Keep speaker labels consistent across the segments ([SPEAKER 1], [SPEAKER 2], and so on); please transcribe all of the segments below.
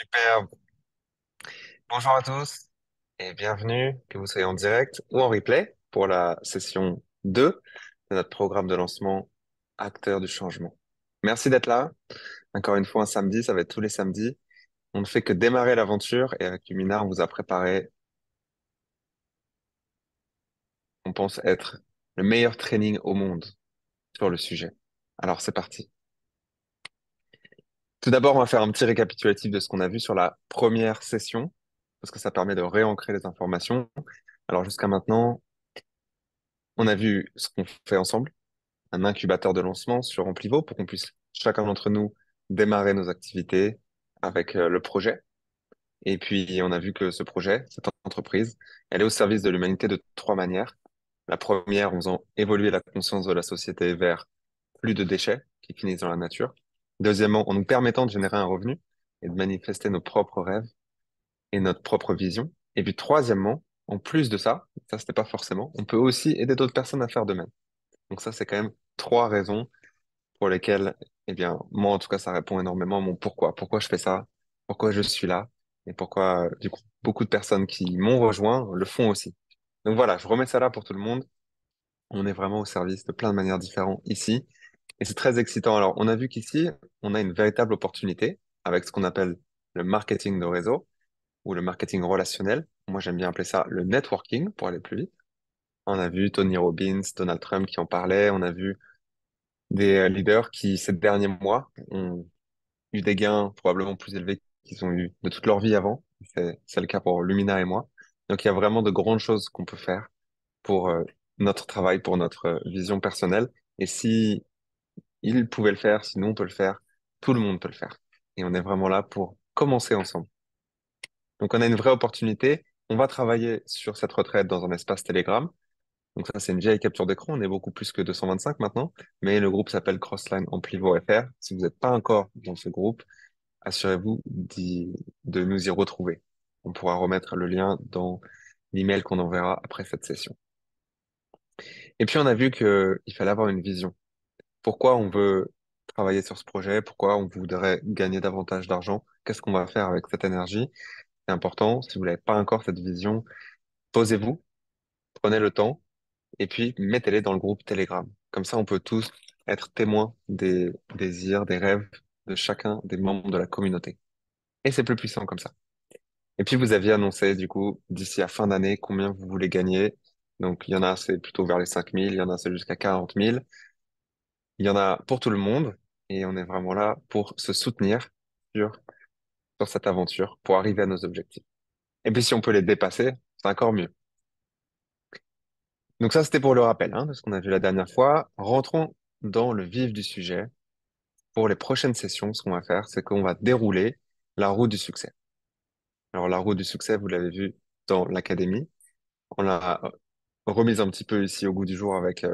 [SPEAKER 1] Super. Bonjour à tous et bienvenue, que vous soyez en direct ou en replay pour la session 2 de notre programme de lancement Acteurs du changement. Merci d'être là. Encore une fois, un samedi, ça va être tous les samedis. On ne fait que démarrer l'aventure et avec Lumina, on vous a préparé, on pense être le meilleur training au monde sur le sujet. Alors, c'est parti. Tout d'abord, on va faire un petit récapitulatif de ce qu'on a vu sur la première session parce que ça permet de réancrer les informations. Alors, jusqu'à maintenant, on a vu ce qu'on fait ensemble, un incubateur de lancement sur Amplivo pour qu'on puisse chacun d'entre nous démarrer nos activités avec le projet. Et puis, on a vu que ce projet, cette entreprise, elle est au service de l'humanité de trois manières. La première, en faisant évoluer la conscience de la société vers plus de déchets qui finissent dans la nature. Deuxièmement, en nous permettant de générer un revenu et de manifester nos propres rêves et notre propre vision. Et puis, troisièmement, en plus de ça, ça c'était pas forcément, on peut aussi aider d'autres personnes à faire de même. Donc ça, c'est quand même trois raisons pour lesquelles, eh bien, moi, en tout cas, ça répond énormément à mon pourquoi. Pourquoi je fais ça? Pourquoi je suis là? Et pourquoi, du coup, beaucoup de personnes qui m'ont rejoint le font aussi. Donc voilà, je remets ça là pour tout le monde. On est vraiment au service de plein de manières différentes ici. Et c'est très excitant. Alors, on a vu qu'ici, on a une véritable opportunité avec ce qu'on appelle le marketing de réseau ou le marketing relationnel. Moi, j'aime bien appeler ça le networking pour aller plus vite. On a vu Tony Robbins, Donald Trump qui en parlait. On a vu des leaders qui, ces derniers mois, ont eu des gains probablement plus élevés qu'ils ont eu de toute leur vie avant. C'est le cas pour Lumina et moi. Donc, il y a vraiment de grandes choses qu'on peut faire pour notre travail, pour notre vision personnelle. Et si ils pouvaient le faire, si nous on peut le faire, tout le monde peut le faire. Et on est vraiment là pour commencer ensemble. Donc, on a une vraie opportunité. On va travailler sur cette retraite dans un espace Telegram. Donc ça, c'est une vieille capture d'écran. On est beaucoup plus que 225 maintenant, mais le groupe s'appelle Crossline Amplivo FR. Si vous n'êtes pas encore dans ce groupe, assurez-vous de nous y retrouver. On pourra remettre le lien dans l'email qu'on enverra après cette session. Et puis, on a vu qu'il fallait avoir une vision. Pourquoi on veut travailler sur ce projet? Pourquoi on voudrait gagner davantage d'argent? Qu'est-ce qu'on va faire avec cette énergie? C'est important. Si vous n'avez pas encore cette vision, posez-vous, prenez le temps et puis mettez-les dans le groupe Telegram. Comme ça, on peut tous être témoins des désirs, des rêves de chacun des membres de la communauté. Et c'est plus puissant comme ça. Et puis, vous aviez annoncé, du coup, d'ici à fin d'année, combien vous voulez gagner. Donc, il y en a, c'est plutôt vers les 5 000, il y en a, c'est jusqu'à 40 000. Il y en a pour tout le monde. Et on est vraiment là pour se soutenir sur, sur cette aventure, pour arriver à nos objectifs. Et puis, si on peut les dépasser, c'est encore mieux. Donc ça, c'était pour le rappel, hein, de ce qu'on a vu la dernière fois. Rentrons dans le vif du sujet. Pour les prochaines sessions, ce qu'on va faire, c'est qu'on va dérouler la route du succès. Alors, la route du succès, vous l'avez vu dans l'académie. On l'a remise un petit peu ici au goût du jour avec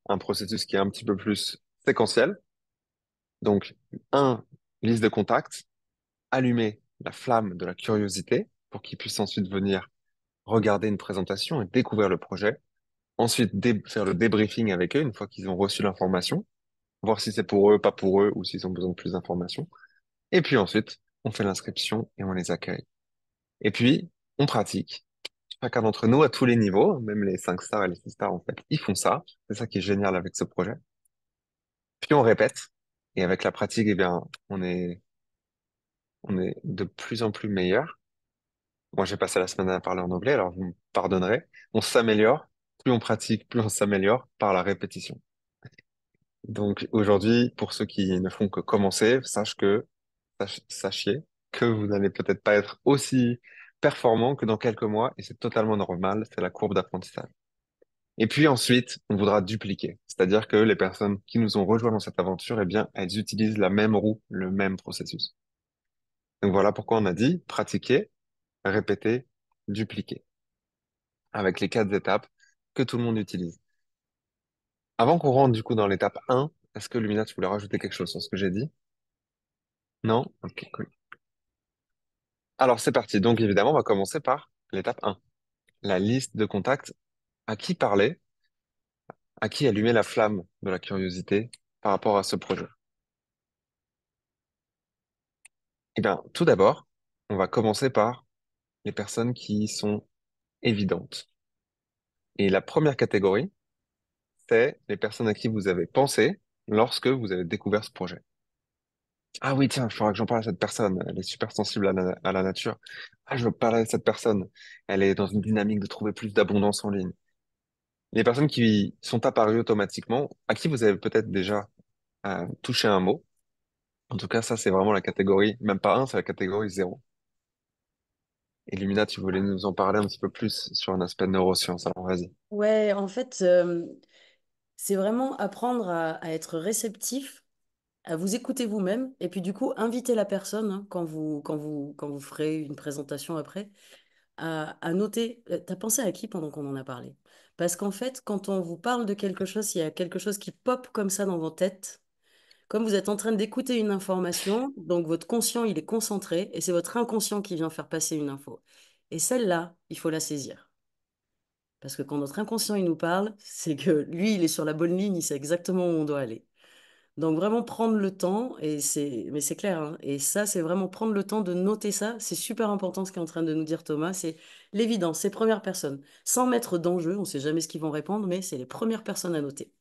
[SPEAKER 1] un processus qui est un petit peu plus séquentiel. Donc, un, liste de contacts, allumer la flamme de la curiosité pour qu'ils puissent ensuite venir regarder une présentation et découvrir le projet. Ensuite, faire le débriefing avec eux une fois qu'ils ont reçu l'information, voir si c'est pour eux, pas pour eux, ou s'ils ont besoin de plus d'informations. Et puis ensuite, on fait l'inscription et on les accueille. Et puis, on pratique. Chacun d'entre nous, à tous les niveaux, même les 5 stars et les 6 stars, en fait, ils font ça. C'est ça qui est génial avec ce projet. Puis on répète. Et avec la pratique, eh bien, on est de plus en plus meilleur. Moi, j'ai passé la semaine à parler en anglais, alors vous me pardonnerez. On s'améliore. Plus on pratique, plus on s'améliore par la répétition. Donc aujourd'hui, pour ceux qui ne font que commencer, sachiez que vous n'allez peut-être pas être aussi performant que dans quelques mois, et c'est totalement normal, c'est la courbe d'apprentissage. Et puis ensuite, on voudra dupliquer, c'est-à-dire que les personnes qui nous ont rejoints dans cette aventure, eh bien, elles utilisent la même roue, le même processus. Donc voilà pourquoi on a dit pratiquer, répéter, dupliquer, avec les 4 étapes que tout le monde utilise. Avant qu'on rentre du coup dans l'étape 1, est-ce que Lumina, tu voulais rajouter quelque chose sur ce que j'ai dit? Non? Ok, cool. Alors c'est parti. Donc évidemment, on va commencer par l'étape 1. La liste de contacts. À qui parler? À qui allumer la flamme de la curiosité par rapport à ce projet? Eh bien, tout d'abord, on va commencer par les personnes qui sont évidentes. Et la première catégorie, c'est les personnes à qui vous avez pensé lorsque vous avez découvert ce projet. Ah oui, tiens, il faudra que j'en parle à cette personne. Elle est super sensible à la nature. Ah, je veux parler à cette personne. Elle est dans une dynamique de trouver plus d'abondance en ligne. Les personnes qui sont apparues automatiquement, à qui vous avez peut-être déjà touché un mot. En tout cas, ça, c'est vraiment la catégorie, même pas un, c'est la catégorie zéro. Et Lumina, tu voulais nous en parler un petit peu plus sur un aspect de neurosciences. Alors, vas-y.
[SPEAKER 2] Ouais, en fait, c'est vraiment apprendre à être réceptif, à vous écouter vous-même, et puis du coup, inviter la personne, hein, quand vous ferez une présentation après, à noter, t'as pensé à qui pendant qu'on en a parlé? Parce qu'en fait, quand on vous parle de quelque chose, il y a quelque chose qui pop comme ça dans vos têtes. Comme vous êtes en train d'écouter une information, donc votre conscient, il est concentré, et c'est votre inconscient qui vient faire passer une info. Et celle-là, il faut la saisir. Parce que quand notre inconscient, il nous parle, c'est que lui, il est sur la bonne ligne, il sait exactement où on doit aller. Donc vraiment prendre le temps, mais c'est clair, hein, et ça, c'est vraiment prendre le temps de noter ça. C'est super important ce qu'est en train de nous dire Thomas, c'est l'évidence, c'est première personne. Sans mettre d'enjeu, on ne sait jamais ce qu'ils vont répondre, mais c'est les premières personnes à noter.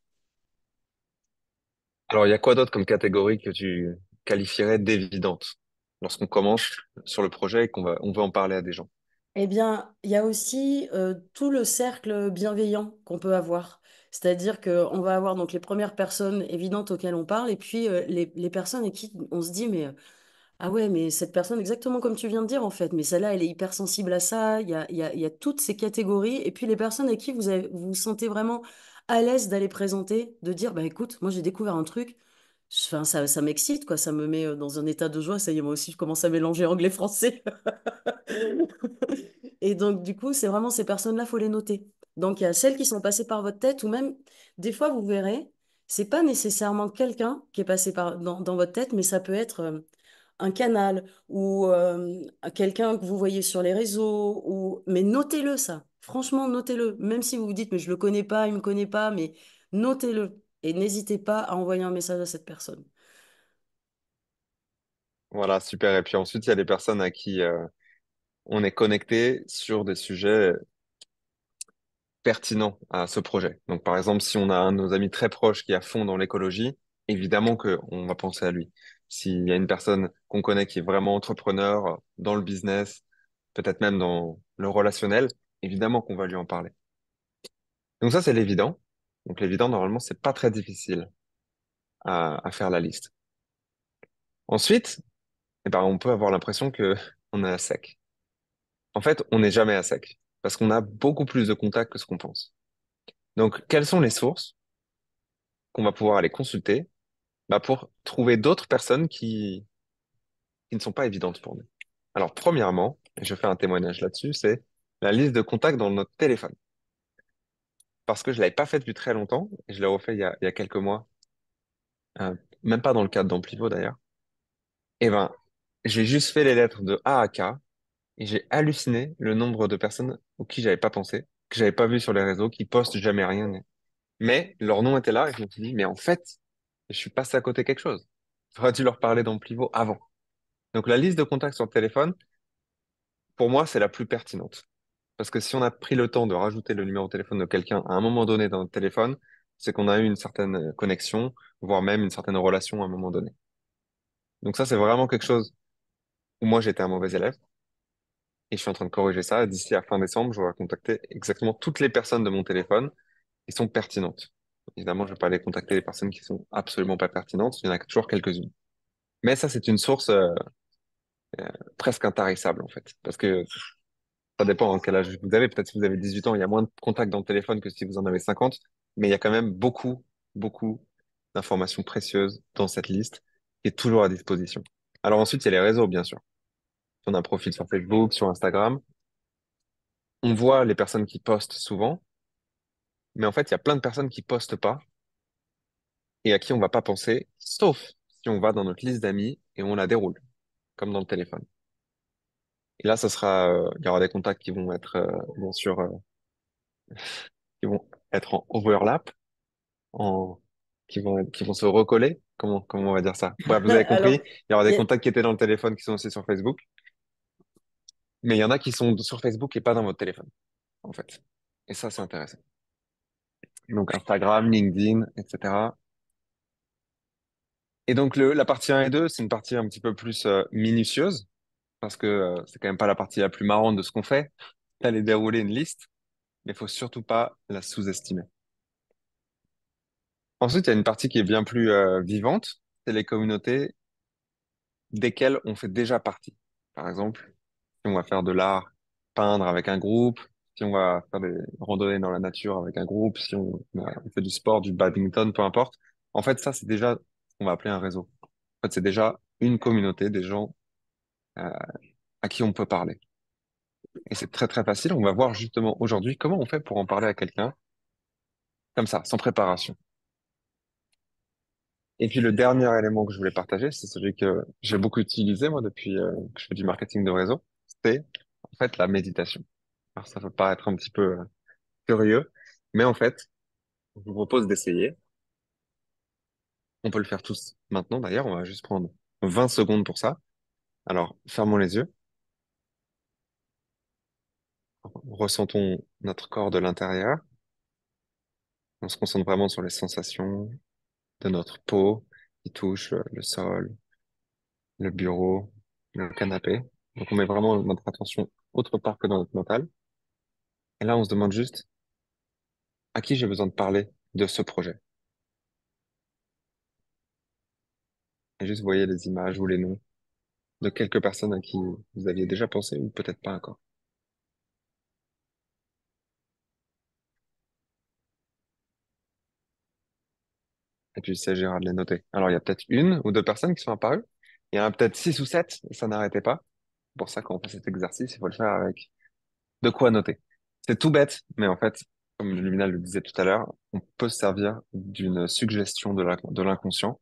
[SPEAKER 1] Alors, il y a quoi d'autre comme catégorie que tu qualifierais d'évidente lorsqu'on commence sur le projet et on veut en parler à des gens?
[SPEAKER 2] Eh bien, il y a aussi tout le cercle bienveillant qu'on peut avoir. C'est-à-dire qu'on va avoir donc les premières personnes évidentes auxquelles on parle, et puis les personnes avec qui on se dit, mais ah ouais, mais cette personne, exactement comme tu viens de dire en fait, mais celle-là, elle est hypersensible à ça, il y a toutes ces catégories, et puis les personnes avec qui vous vous sentez vraiment à l'aise d'aller présenter, de dire, bah écoute, moi j'ai découvert un truc, enfin, ça m'excite, quoi, ça me met dans un état de joie, ça y est, moi aussi je commence à mélanger anglais-français. Et donc, du coup, c'est vraiment ces personnes-là, faut les noter. Donc, il y a celles qui sont passées par votre tête, ou même, des fois, vous verrez, c'est pas nécessairement quelqu'un qui est passé dans votre tête, mais ça peut être un canal ou quelqu'un que vous voyez sur les réseaux. Mais notez-le, ça. Franchement, notez-le. Même si vous vous dites, mais je le connais pas, il me connaît pas, mais notez-le. Et n'hésitez pas à envoyer un message à cette personne.
[SPEAKER 1] Voilà, super. Et puis ensuite, il y a des personnes à qui on est connecté sur des sujets pertinents à ce projet. Donc, par exemple, si on a un de nos amis très proches qui est à fond dans l'écologie, évidemment qu'on va penser à lui. S'il y a une personne qu'on connaît qui est vraiment entrepreneur dans le business, peut-être même dans le relationnel, évidemment qu'on va lui en parler. Donc ça, c'est l'évident. Donc l'évident, normalement, c'est pas très difficile à faire la liste. Ensuite, eh ben, on peut avoir l'impression que on est à sec. En fait, on n'est jamais à sec parce qu'on a beaucoup plus de contacts que ce qu'on pense. Donc, quelles sont les sources qu'on va pouvoir aller consulter bah, pour trouver d'autres personnes qui ne sont pas évidentes pour nous? Alors, premièrement, et je fais un témoignage là-dessus, c'est la liste de contacts dans notre téléphone. Parce que je l'avais pas faite depuis très longtemps, et je l'ai refait il y a quelques mois, euh, même pas dans le cadre d'Amplivo d'ailleurs. Eh ben, j'ai juste fait les lettres de A à K, et j'ai halluciné le nombre de personnes auxquelles j'avais pas pensé, que j'avais pas vu sur les réseaux, qui postent jamais rien. Mais leur nom était là et je me suis dit, mais en fait, je suis passé à côté de quelque chose. J'aurais dû leur parler d'Amplivo avant. Donc la liste de contacts sur le téléphone, pour moi, c'est la plus pertinente. Parce que si on a pris le temps de rajouter le numéro de téléphone de quelqu'un à un moment donné dans notre téléphone, c'est qu'on a eu une certaine connexion, voire même une certaine relation à un moment donné. Donc ça, c'est vraiment quelque chose où moi, j'étais un mauvais élève. Et je suis en train de corriger ça. D'ici à fin décembre, je vais contacter exactement toutes les personnes de mon téléphone qui sont pertinentes. Évidemment, je vais pas aller contacter les personnes qui sont absolument pas pertinentes. Il y en a toujours quelques-unes. Mais ça, c'est une source presque intarissable, en fait. Parce que ça dépend en quel âge vous avez. Peut-être si vous avez 18 ans, il y a moins de contacts dans le téléphone que si vous en avez 50. Mais il y a quand même beaucoup, beaucoup d'informations précieuses dans cette liste qui est toujours à disposition. Alors ensuite, il y a les réseaux, bien sûr. Si on a un profil sur Facebook, sur Instagram, on voit les personnes qui postent souvent. Mais en fait, il y a plein de personnes qui postent pas et à qui on va pas penser, sauf si on va dans notre liste d'amis et on la déroule, comme dans le téléphone. Et là, il y aura des contacts qui vont être, bien sûr, qui vont être en overlap, en, qui vont se recoller. Comment on va dire ça? Bref, vous avez compris.
[SPEAKER 2] Alors,
[SPEAKER 1] Il y aura
[SPEAKER 2] il
[SPEAKER 1] des
[SPEAKER 2] y a-
[SPEAKER 1] contacts qui étaient dans le téléphone qui sont aussi sur Facebook. Mais il y en a qui sont sur Facebook et pas dans votre téléphone, en fait. Et ça, c'est intéressant. Donc Instagram, LinkedIn, etc. Et donc la partie 1 et 2, c'est une partie un petit peu plus minutieuse, parce que c'est quand même pas la partie la plus marrante de ce qu'on fait. D'aller dérouler une liste, mais il faut surtout pas la sous-estimer. Ensuite, il y a une partie qui est bien plus vivante, c'est les communautés desquelles on fait déjà partie. Par exemple, si on va faire de l'art, peindre avec un groupe, si on va faire des randonnées dans la nature avec un groupe, si on fait du sport, du badminton, peu importe. En fait, ça, c'est déjà ce qu'on va appeler un réseau. En fait, c'est déjà une communauté des gens euh, à qui on peut parler. Et c'est très, très facile. On va voir justement aujourd'hui comment on fait pour en parler à quelqu'un comme ça, sans préparation. Et puis le dernier élément que je voulais partager, c'est celui que j'ai beaucoup utilisé moi depuis que je fais du marketing de réseau, c'est en fait la méditation. Alors ça peut paraître un petit peu curieux, mais en fait, je vous propose d'essayer. On peut le faire tous maintenant d'ailleurs, on va juste prendre 20 secondes pour ça. Alors, fermons les yeux, ressentons notre corps de l'intérieur, on se concentre vraiment sur les sensations de notre peau qui touche le sol, le bureau, le canapé. Donc on met vraiment notre attention autre part que dans notre mental. Et là, on se demande juste à qui j'ai besoin de parler de ce projet. Et juste voyez les images ou les noms de quelques personnes à qui vous aviez déjà pensé ou peut-être pas encore. Et puis il s'agira de les noter. Alors il y a peut-être une ou deux personnes qui sont apparues. Il y en a peut-être six ou sept et ça n'arrêtait pas. C'est pour ça qu'on fait cet exercice, il faut le faire avec de quoi noter. C'est tout bête, mais en fait, comme Lumina le disait tout à l'heure, on peut se servir d'une suggestion de l'inconscient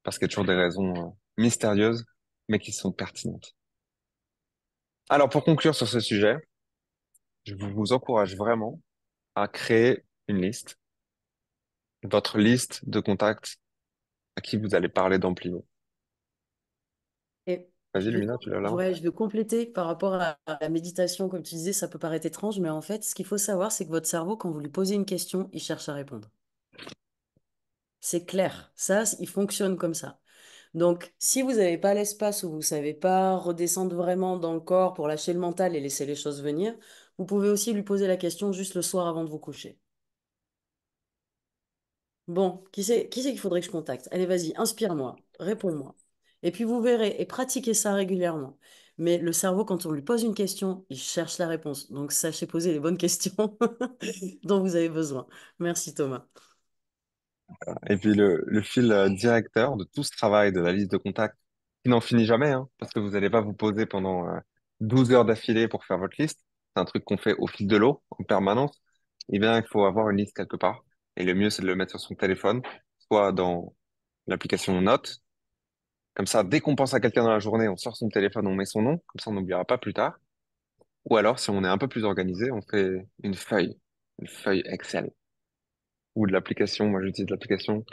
[SPEAKER 1] parce qu'il y a toujours des raisons mystérieuses, mais qui sont pertinentes. Alors, pour conclure sur ce sujet, je vous encourage vraiment à créer une liste, votre liste de contacts à qui vous allez parler d'Amplio.
[SPEAKER 2] Et
[SPEAKER 1] Vas-y, Lumina, tu l'as là?
[SPEAKER 2] ouais, je vais compléter par rapport à la méditation, comme tu disais, ça peut paraître étrange, mais en fait, ce qu'il faut savoir, c'est que votre cerveau, quand vous lui posez une question, il cherche à répondre. C'est clair, ça, il fonctionne comme ça. Donc, si vous n'avez pas l'espace ou vous ne savez pas redescendre vraiment dans le corps pour lâcher le mental et laisser les choses venir, vous pouvez aussi lui poser la question juste le soir avant de vous coucher. Bon, qui c'est qu'il faudrait que je contacte? Allez, vas-y, inspire-moi, réponds-moi. Et puis vous verrez, et pratiquez ça régulièrement. Mais le cerveau, quand on lui pose une question, il cherche la réponse. Donc sachez poser les bonnes questions dont vous avez besoin. Merci Thomas.
[SPEAKER 1] Et puis le fil directeur de tout ce travail de la liste de contacts, qui n'en finit jamais, hein, parce que vous n'allez pas vous poser pendant 12 heures d'affilée pour faire votre liste. C'est un truc qu'on fait au fil de l'eau, en permanence. Eh bien, il faut avoir une liste quelque part. Et le mieux, c'est de le mettre sur son téléphone, soit dans l'application Notes. Comme ça, dès qu'on pense à quelqu'un dans la journée, on sort son téléphone, on met son nom. Comme ça, on n'oubliera pas plus tard. Ou alors, si on est un peu plus organisé, on fait une feuille Excel. Ou de l'application, moi j'utilise l'application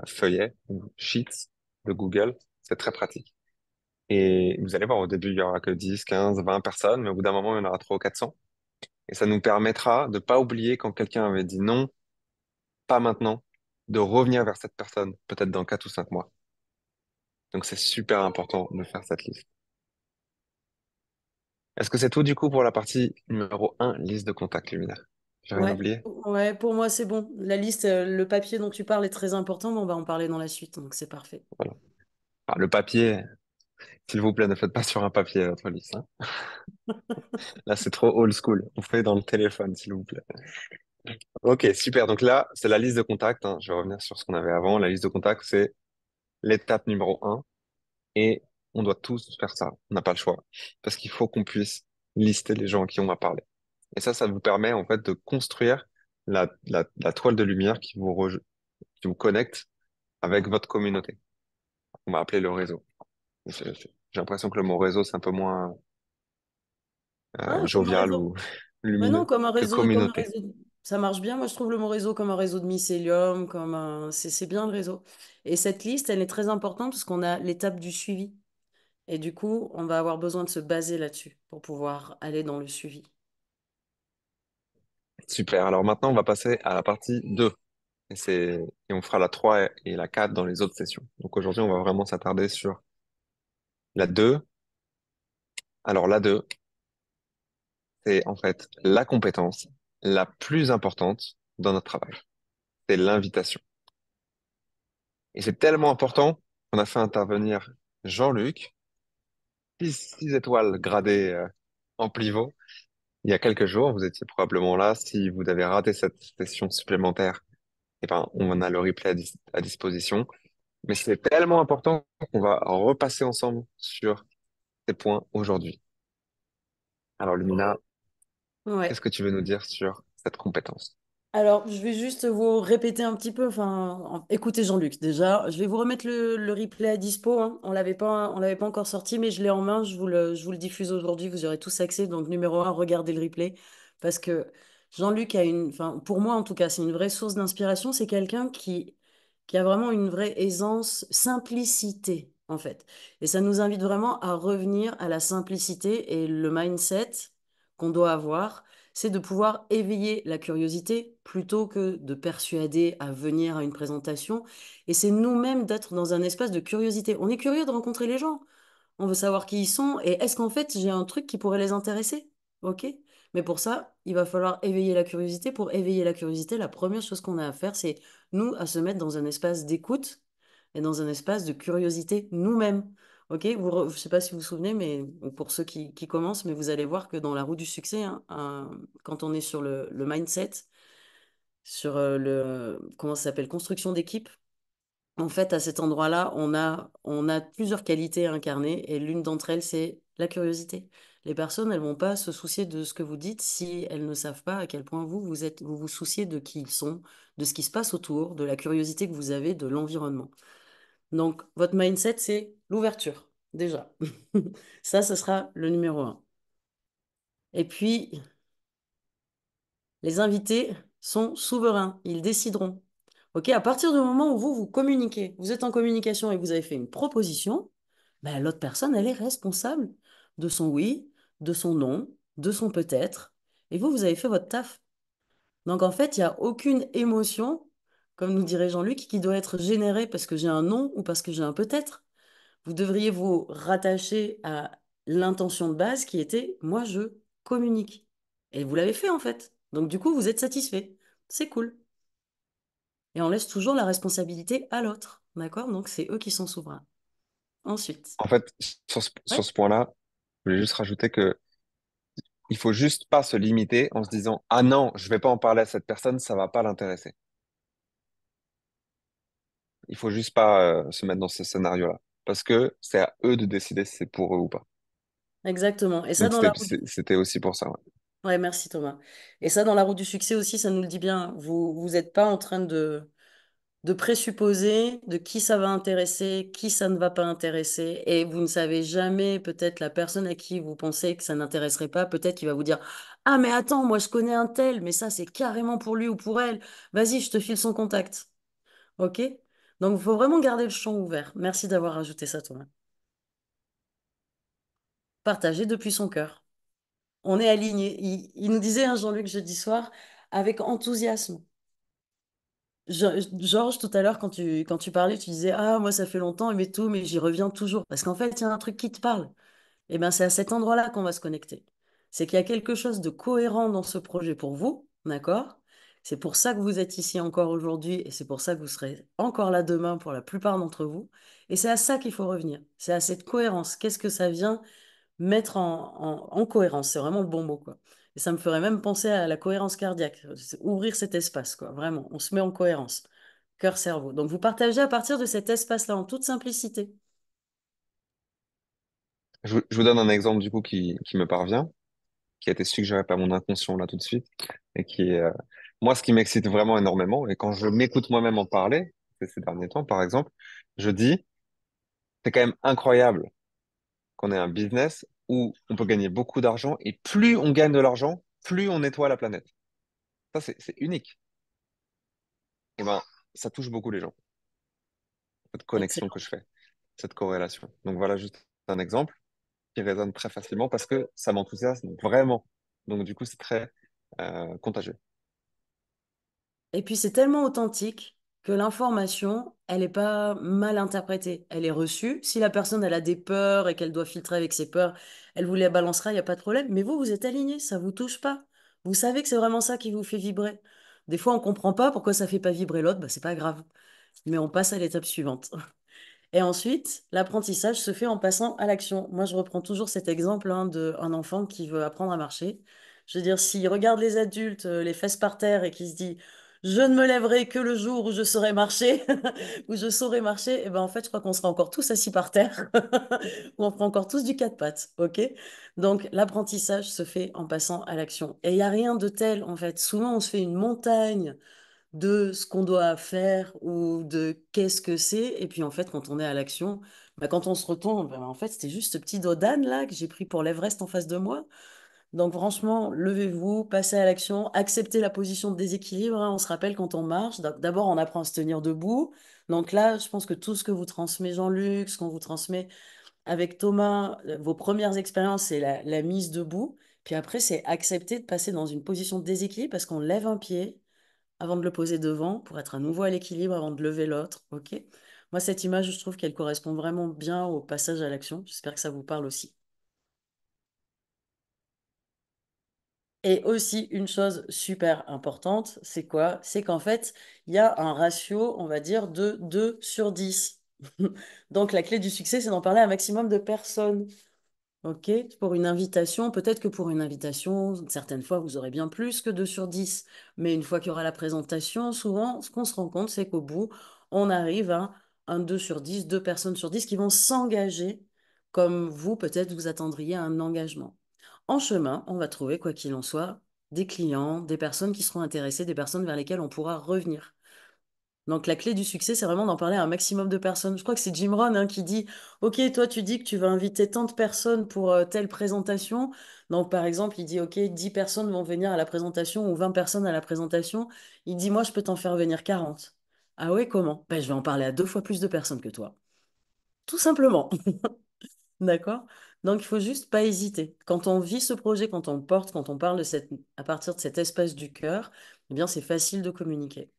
[SPEAKER 1] Feuillet ou Sheets de Google. C'est très pratique. Et vous allez voir, au début, il y aura que 10, 15, 20 personnes, mais au bout d'un moment, il y en aura 300 ou 400. Et ça nous permettra de pas oublier quand quelqu'un avait dit non, pas maintenant, de revenir vers cette personne, peut-être dans 4 ou 5 mois. Donc c'est super important de faire cette liste. Est-ce que c'est tout du coup pour la partie numéro un, liste de contacts luminaires? J'ai rien
[SPEAKER 2] Ouais,
[SPEAKER 1] oublié?
[SPEAKER 2] ouais, pour moi c'est bon. La liste, le papier dont tu parles est très important, mais on va en parler dans la suite, donc c'est parfait.
[SPEAKER 1] Voilà. Ah, le papier, s'il vous plaît, ne faites pas sur un papier votre liste, hein. Là, c'est trop old school. On fait dans le téléphone, s'il vous plaît. Ok, super. Donc là, c'est la liste de contacts, hein. Je vais revenir sur ce qu'on avait avant. La liste de contacts, c'est l'étape numéro un. Et on doit tous faire ça. On n'a pas le choix. Parce qu'il faut qu'on puisse lister les gens à qui on va parler. Et ça vous permet en fait de construire la toile de lumière qui vous connecte avec votre communauté. On va appeler le réseau. J'ai l'impression que le mot réseau, c'est un peu moins
[SPEAKER 2] Ah, comme un
[SPEAKER 1] jovial
[SPEAKER 2] réseau.
[SPEAKER 1] ou
[SPEAKER 2] Mais non,
[SPEAKER 1] lumineux que
[SPEAKER 2] comme un
[SPEAKER 1] communauté.
[SPEAKER 2] réseau, ça marche bien. Moi, je trouve le mot réseau comme un réseau de mycélium, c'est bien le réseau. Et cette liste, elle est très importante parce qu'on a l'étape du suivi. Et du coup, on va avoir besoin de se baser là-dessus pour pouvoir aller dans le suivi.
[SPEAKER 1] Super. Alors maintenant, on va passer à la partie 2. Et on fera la 3 et la 4 dans les autres sessions. Donc aujourd'hui, on va vraiment s'attarder sur la 2. Alors la 2, c'est en fait la compétence la plus importante dans notre travail. C'est l'invitation. Et c'est tellement important qu'on a fait intervenir Jean-Luc, 6 étoiles gradées en pivot. Il y a quelques jours, vous étiez probablement là. Si vous avez raté cette session supplémentaire, eh ben, on a le replay à disposition. Mais c'est tellement important qu'on va repasser ensemble sur ces points aujourd'hui. Alors, Lumina,
[SPEAKER 2] Ouais.
[SPEAKER 1] qu'est-ce que tu veux nous dire sur cette compétence?
[SPEAKER 2] Alors, je vais juste vous répéter un petit peu, écoutez Jean-Luc, déjà, je vais vous remettre le replay à dispo, hein. On l'avait pas encore sorti, mais je l'ai en main, je vous le diffuse aujourd'hui, vous aurez tous accès. Donc, numéro un, regardez le replay, parce que Jean-Luc enfin, pour moi en tout cas, c'est une vraie source d'inspiration, c'est quelqu'un qui a vraiment une vraie aisance, simplicité, en fait. Et ça nous invite vraiment à revenir à la simplicité et le mindset qu'on doit avoir, c'est de pouvoir éveiller la curiosité plutôt que de persuader à venir à une présentation. Et c'est nous-mêmes d'être dans un espace de curiosité. On est curieux de rencontrer les gens. On veut savoir qui ils sont et est-ce qu'en fait j'ai un truc qui pourrait les intéresser? Ok? Mais pour ça, il va falloir éveiller la curiosité. Pour éveiller la curiosité, la première chose qu'on a à faire, c'est nous à se mettre dans un espace d'écoute et dans un espace de curiosité nous-mêmes. Ok? Je ne sais pas si vous vous souvenez, mais pour ceux qui commencent, mais vous allez voir que dans la roue du succès, hein, quand on est sur le mindset, sur comment ça s'appelle, construction d'équipe, en fait, à cet endroit-là, on a plusieurs qualités à incarner et l'une d'entre elles, c'est la curiosité. Les personnes, elles vont pas se soucier de ce que vous dites si elles ne savent pas à quel point vous vous souciez de qui ils sont, de ce qui se passe autour, de la curiosité que vous avez de l'environnement. Donc, votre mindset, c'est l'ouverture, déjà. Ça, ce sera le numéro un. Et puis, les invités sont souverains, ils décideront. Ok, à partir du moment où vous communiquez, vous êtes en communication et vous avez fait une proposition, ben, l'autre personne, elle est responsable de son oui, de son non, de son peut-être. Et vous avez fait votre taf. Donc en fait, il n'y a aucune émotion, comme nous dirait Jean-Luc, qui doit être générée parce que j'ai un non ou parce que j'ai un peut-être. Vous devriez vous rattacher à l'intention de base qui était moi, je communique. Et vous l'avez fait en fait. Donc du coup, vous êtes satisfait. C'est cool. Et on laisse toujours la responsabilité à l'autre. D'accord? Donc c'est eux qui sont souverains. Ensuite.
[SPEAKER 1] En fait, sur
[SPEAKER 2] Ouais,
[SPEAKER 1] ce point-là, je voulais juste rajouter que il faut juste pas se limiter en se disant, ah non, je vais pas en parler à cette personne, ça va pas l'intéresser. Il faut juste pas se mettre dans ce scénario-là. Parce que c'est à eux de décider si c'est pour eux ou pas.
[SPEAKER 2] exactement. Et ça,
[SPEAKER 1] Donc
[SPEAKER 2] dans la roue du...
[SPEAKER 1] c'était aussi pour ça. Ouais.
[SPEAKER 2] Ouais, merci Thomas. Et ça, dans la roue du succès aussi, ça nous le dit bien. Vous n'êtes pas en train de présupposer de qui ça va intéresser, qui ça ne va pas intéresser, et vous ne savez jamais peut-être la personne à qui vous pensez que ça n'intéresserait pas, peut-être qu'il va vous dire, ah mais attends, moi je connais un tel, mais ça c'est carrément pour lui ou pour elle, vas-y, je te file son contact. Ok? Donc il faut vraiment garder le champ ouvert. Merci d'avoir ajouté ça, Thomas. Partagez depuis son cœur. On est aligné. Il nous disait, hein, Jean-Luc, jeudi soir, avec enthousiasme. Georges, tout à l'heure, quand tu parlais, tu disais, ah, moi, ça fait longtemps, mais tout, mais j'y reviens toujours. Parce qu'en fait, il y a un truc qui te parle. Et bien, c'est à cet endroit-là qu'on va se connecter. C'est qu'il y a quelque chose de cohérent dans ce projet pour vous, d'accord? C'est pour ça que vous êtes ici encore aujourd'hui et c'est pour ça que vous serez encore là demain pour la plupart d'entre vous. Et c'est à ça qu'il faut revenir. C'est à cette cohérence. Qu'est-ce que ça vient mettre en cohérence? C'est vraiment le bon mot, quoi. Et ça me ferait même penser à la cohérence cardiaque. C'est ouvrir cet espace, quoi. Vraiment, on se met en cohérence. Cœur-cerveau. Donc, vous partagez à partir de cet espace-là en toute simplicité.
[SPEAKER 1] Je vous donne un exemple du coup qui me parvient, qui a été suggéré par mon inconscient là tout de suite, et qui est, moi, ce qui m'excite vraiment énormément, et quand je m'écoute moi-même en parler, ces derniers temps par exemple, je dis, c'est quand même incroyable qu'on ait un business où on peut gagner beaucoup d'argent, et plus on gagne de l'argent, plus on nettoie la planète. Ça, c'est unique. Et ben, ça touche beaucoup les gens, cette connexion que
[SPEAKER 2] Excellent.
[SPEAKER 1] je fais, cette corrélation. Donc voilà, juste un exemple qui résonne très facilement parce que ça m'enthousiasme vraiment. Donc, du coup, c'est très contagieux.
[SPEAKER 2] Et puis c'est tellement authentique que l'information, elle n'est pas mal interprétée. Elle est reçue. Si la personne, elle a des peurs et qu'elle doit filtrer avec ses peurs, elle vous les balancera, il n'y a pas de problème. Mais vous, vous êtes aligné, ça vous touche pas. Vous savez que c'est vraiment ça qui vous fait vibrer. Des fois, on comprend pas pourquoi ça fait pas vibrer l'autre, bah, c'est pas grave. Mais on passe à l'étape suivante. Et ensuite, l'apprentissage se fait en passant à l'action. Moi, je reprends toujours cet exemple hein, d'un enfant qui veut apprendre à marcher. Je veux dire, s'il regarde les adultes, les fesses par terre, et qui se dit, je ne me lèverai que le jour où je saurai marcher, où je saurai marcher, et ben en fait, je crois qu'on sera encore tous assis par terre, ou on fera encore tous du quatre pattes, ok? Donc, l'apprentissage se fait en passant à l'action. Et il n'y a rien de tel, en fait. Souvent, on se fait une montagne de ce qu'on doit faire ou de qu'est-ce que c'est. Et puis en fait, quand on est à l'action, bah, quand on se retourne, bah, en fait, c'était juste ce petit dos d'âne là que j'ai pris pour l'Everest en face de moi. Donc franchement, levez-vous, passez à l'action, acceptez la position de déséquilibre, hein. On se rappelle quand on marche, d'abord on apprend à se tenir debout. Donc là, je pense que tout ce que vous transmet Jean-Luc, ce qu'on vous transmet avec Thomas, vos premières expériences, c'est la mise debout. Puis après, c'est accepter de passer dans une position de déséquilibre parce qu'on lève un pied avant de le poser devant pour être à nouveau à l'équilibre avant de lever l'autre. Ok? Moi, cette image, je trouve qu'elle correspond vraiment bien au passage à l'action. J'espère que ça vous parle aussi. Et aussi, une chose super importante, c'est quoi? C'est qu'en fait, il y a un ratio, on va dire, de 2 sur 10. Donc, la clé du succès, c'est d'en parler à un maximum de personnes. Ok, pour une invitation, peut-être que pour une invitation, certaines fois, vous aurez bien plus que 2 sur 10. Mais une fois qu'il y aura la présentation, souvent, ce qu'on se rend compte, c'est qu'au bout, on arrive à un 2 sur 10, 2 personnes sur 10 qui vont s'engager comme vous, peut-être, vous attendriez à un engagement. En chemin, on va trouver, quoi qu'il en soit, des clients, des personnes qui seront intéressées, des personnes vers lesquelles on pourra revenir. Donc la clé du succès, c'est vraiment d'en parler à un maximum de personnes. Je crois que c'est Jim Rohn hein, qui dit, OK, toi tu dis que tu vas inviter tant de personnes pour telle présentation. Donc par exemple, il dit, OK, 10 personnes vont venir à la présentation ou 20 personnes à la présentation. Il dit, moi je peux t'en faire venir 40. Ah ouais, comment? Ben, je vais en parler à 2 fois plus de personnes que toi. Tout simplement. D'accord? Donc il faut juste pas hésiter. Quand on vit ce projet, quand on le porte, quand on parle de à partir de cet espace du cœur, eh bien c'est facile de communiquer.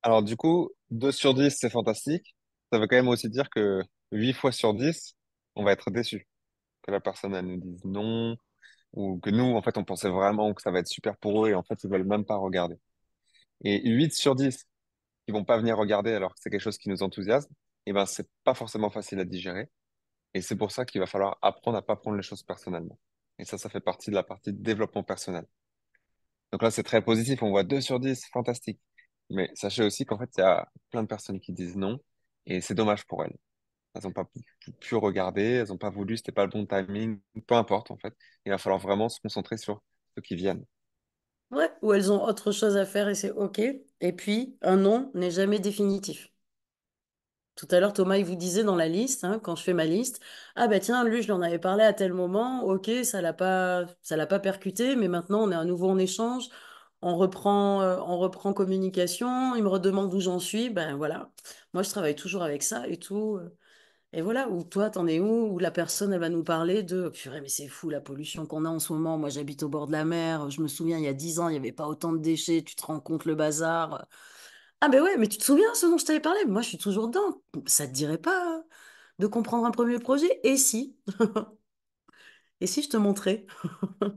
[SPEAKER 1] Alors, du coup, 2 sur 10 c'est fantastique. Ça veut quand même aussi dire que 8 fois sur 10 on va être déçu. Que la personne, elle nous dise non, ou que nous, en fait, on pensait vraiment que ça va être super pour eux, et en fait, ils veulent même pas regarder. Et 8 sur 10 qui vont pas venir regarder alors que c'est quelque chose qui nous enthousiasme, et ben, c'est pas forcément facile à digérer. Et c'est pour ça qu'il va falloir apprendre à pas prendre les choses personnellement. Et ça fait partie de la partie de développement personnel. Donc là, c'est très positif. On voit 2 sur 10 fantastique. Mais sachez aussi qu'en fait, il y a plein de personnes qui disent non. Et c'est dommage pour elles. Elles n'ont pas pu regarder, elles n'ont pas voulu, c'était pas le bon timing. Peu importe, en fait. Il va falloir vraiment se concentrer sur ceux qui viennent.
[SPEAKER 2] Ouais, ou elles ont autre chose à faire et c'est OK. Et puis, un non n'est jamais définitif. Tout à l'heure, Thomas, il vous disait dans la liste, hein, quand je fais ma liste, ah bah tiens, lui, je lui en avais parlé à tel moment, OK, ça l'a pas percuté, mais maintenant, on est à nouveau en échange, on reprend communication, il me redemande où j'en suis, ben voilà. Moi, je travaille toujours avec ça et tout. Et voilà, où toi, t'en es où la personne, elle va nous parler de, purée, mais c'est fou la pollution qu'on a en ce moment. Moi, j'habite au bord de la mer. Je me souviens, il y a 10 ans, il n'y avait pas autant de déchets. Tu te rends compte le bazar. Ah, ben ouais, mais tu te souviens ce dont je t'avais parlé? Moi, je suis toujours dedans. Ça te dirait pas de comprendre un premier projet? Et si? Et si je te montrais? Vous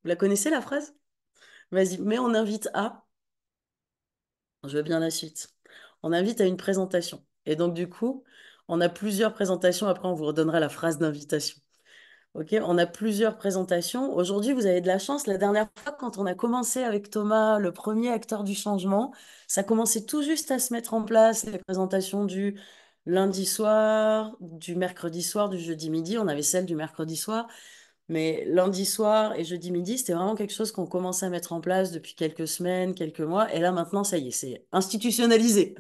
[SPEAKER 2] la connaissez, la phrase? Vas-y, mais on invite à. Je veux bien la suite. On invite à une présentation. Et donc, du coup, on a plusieurs présentations. Après, on vous redonnera la phrase d'invitation. Ok, on a plusieurs présentations. Aujourd'hui, vous avez de la chance. La dernière fois, quand on a commencé avec Thomas, le premier acteur du changement, ça commençait tout juste à se mettre en place, les présentations du lundi soir, du mercredi soir, du jeudi midi. On avait celle du mercredi soir, mais lundi soir et jeudi midi, c'était vraiment quelque chose qu'on commençait à mettre en place depuis quelques semaines, quelques mois. Et là, maintenant, ça y est, c'est institutionnalisé.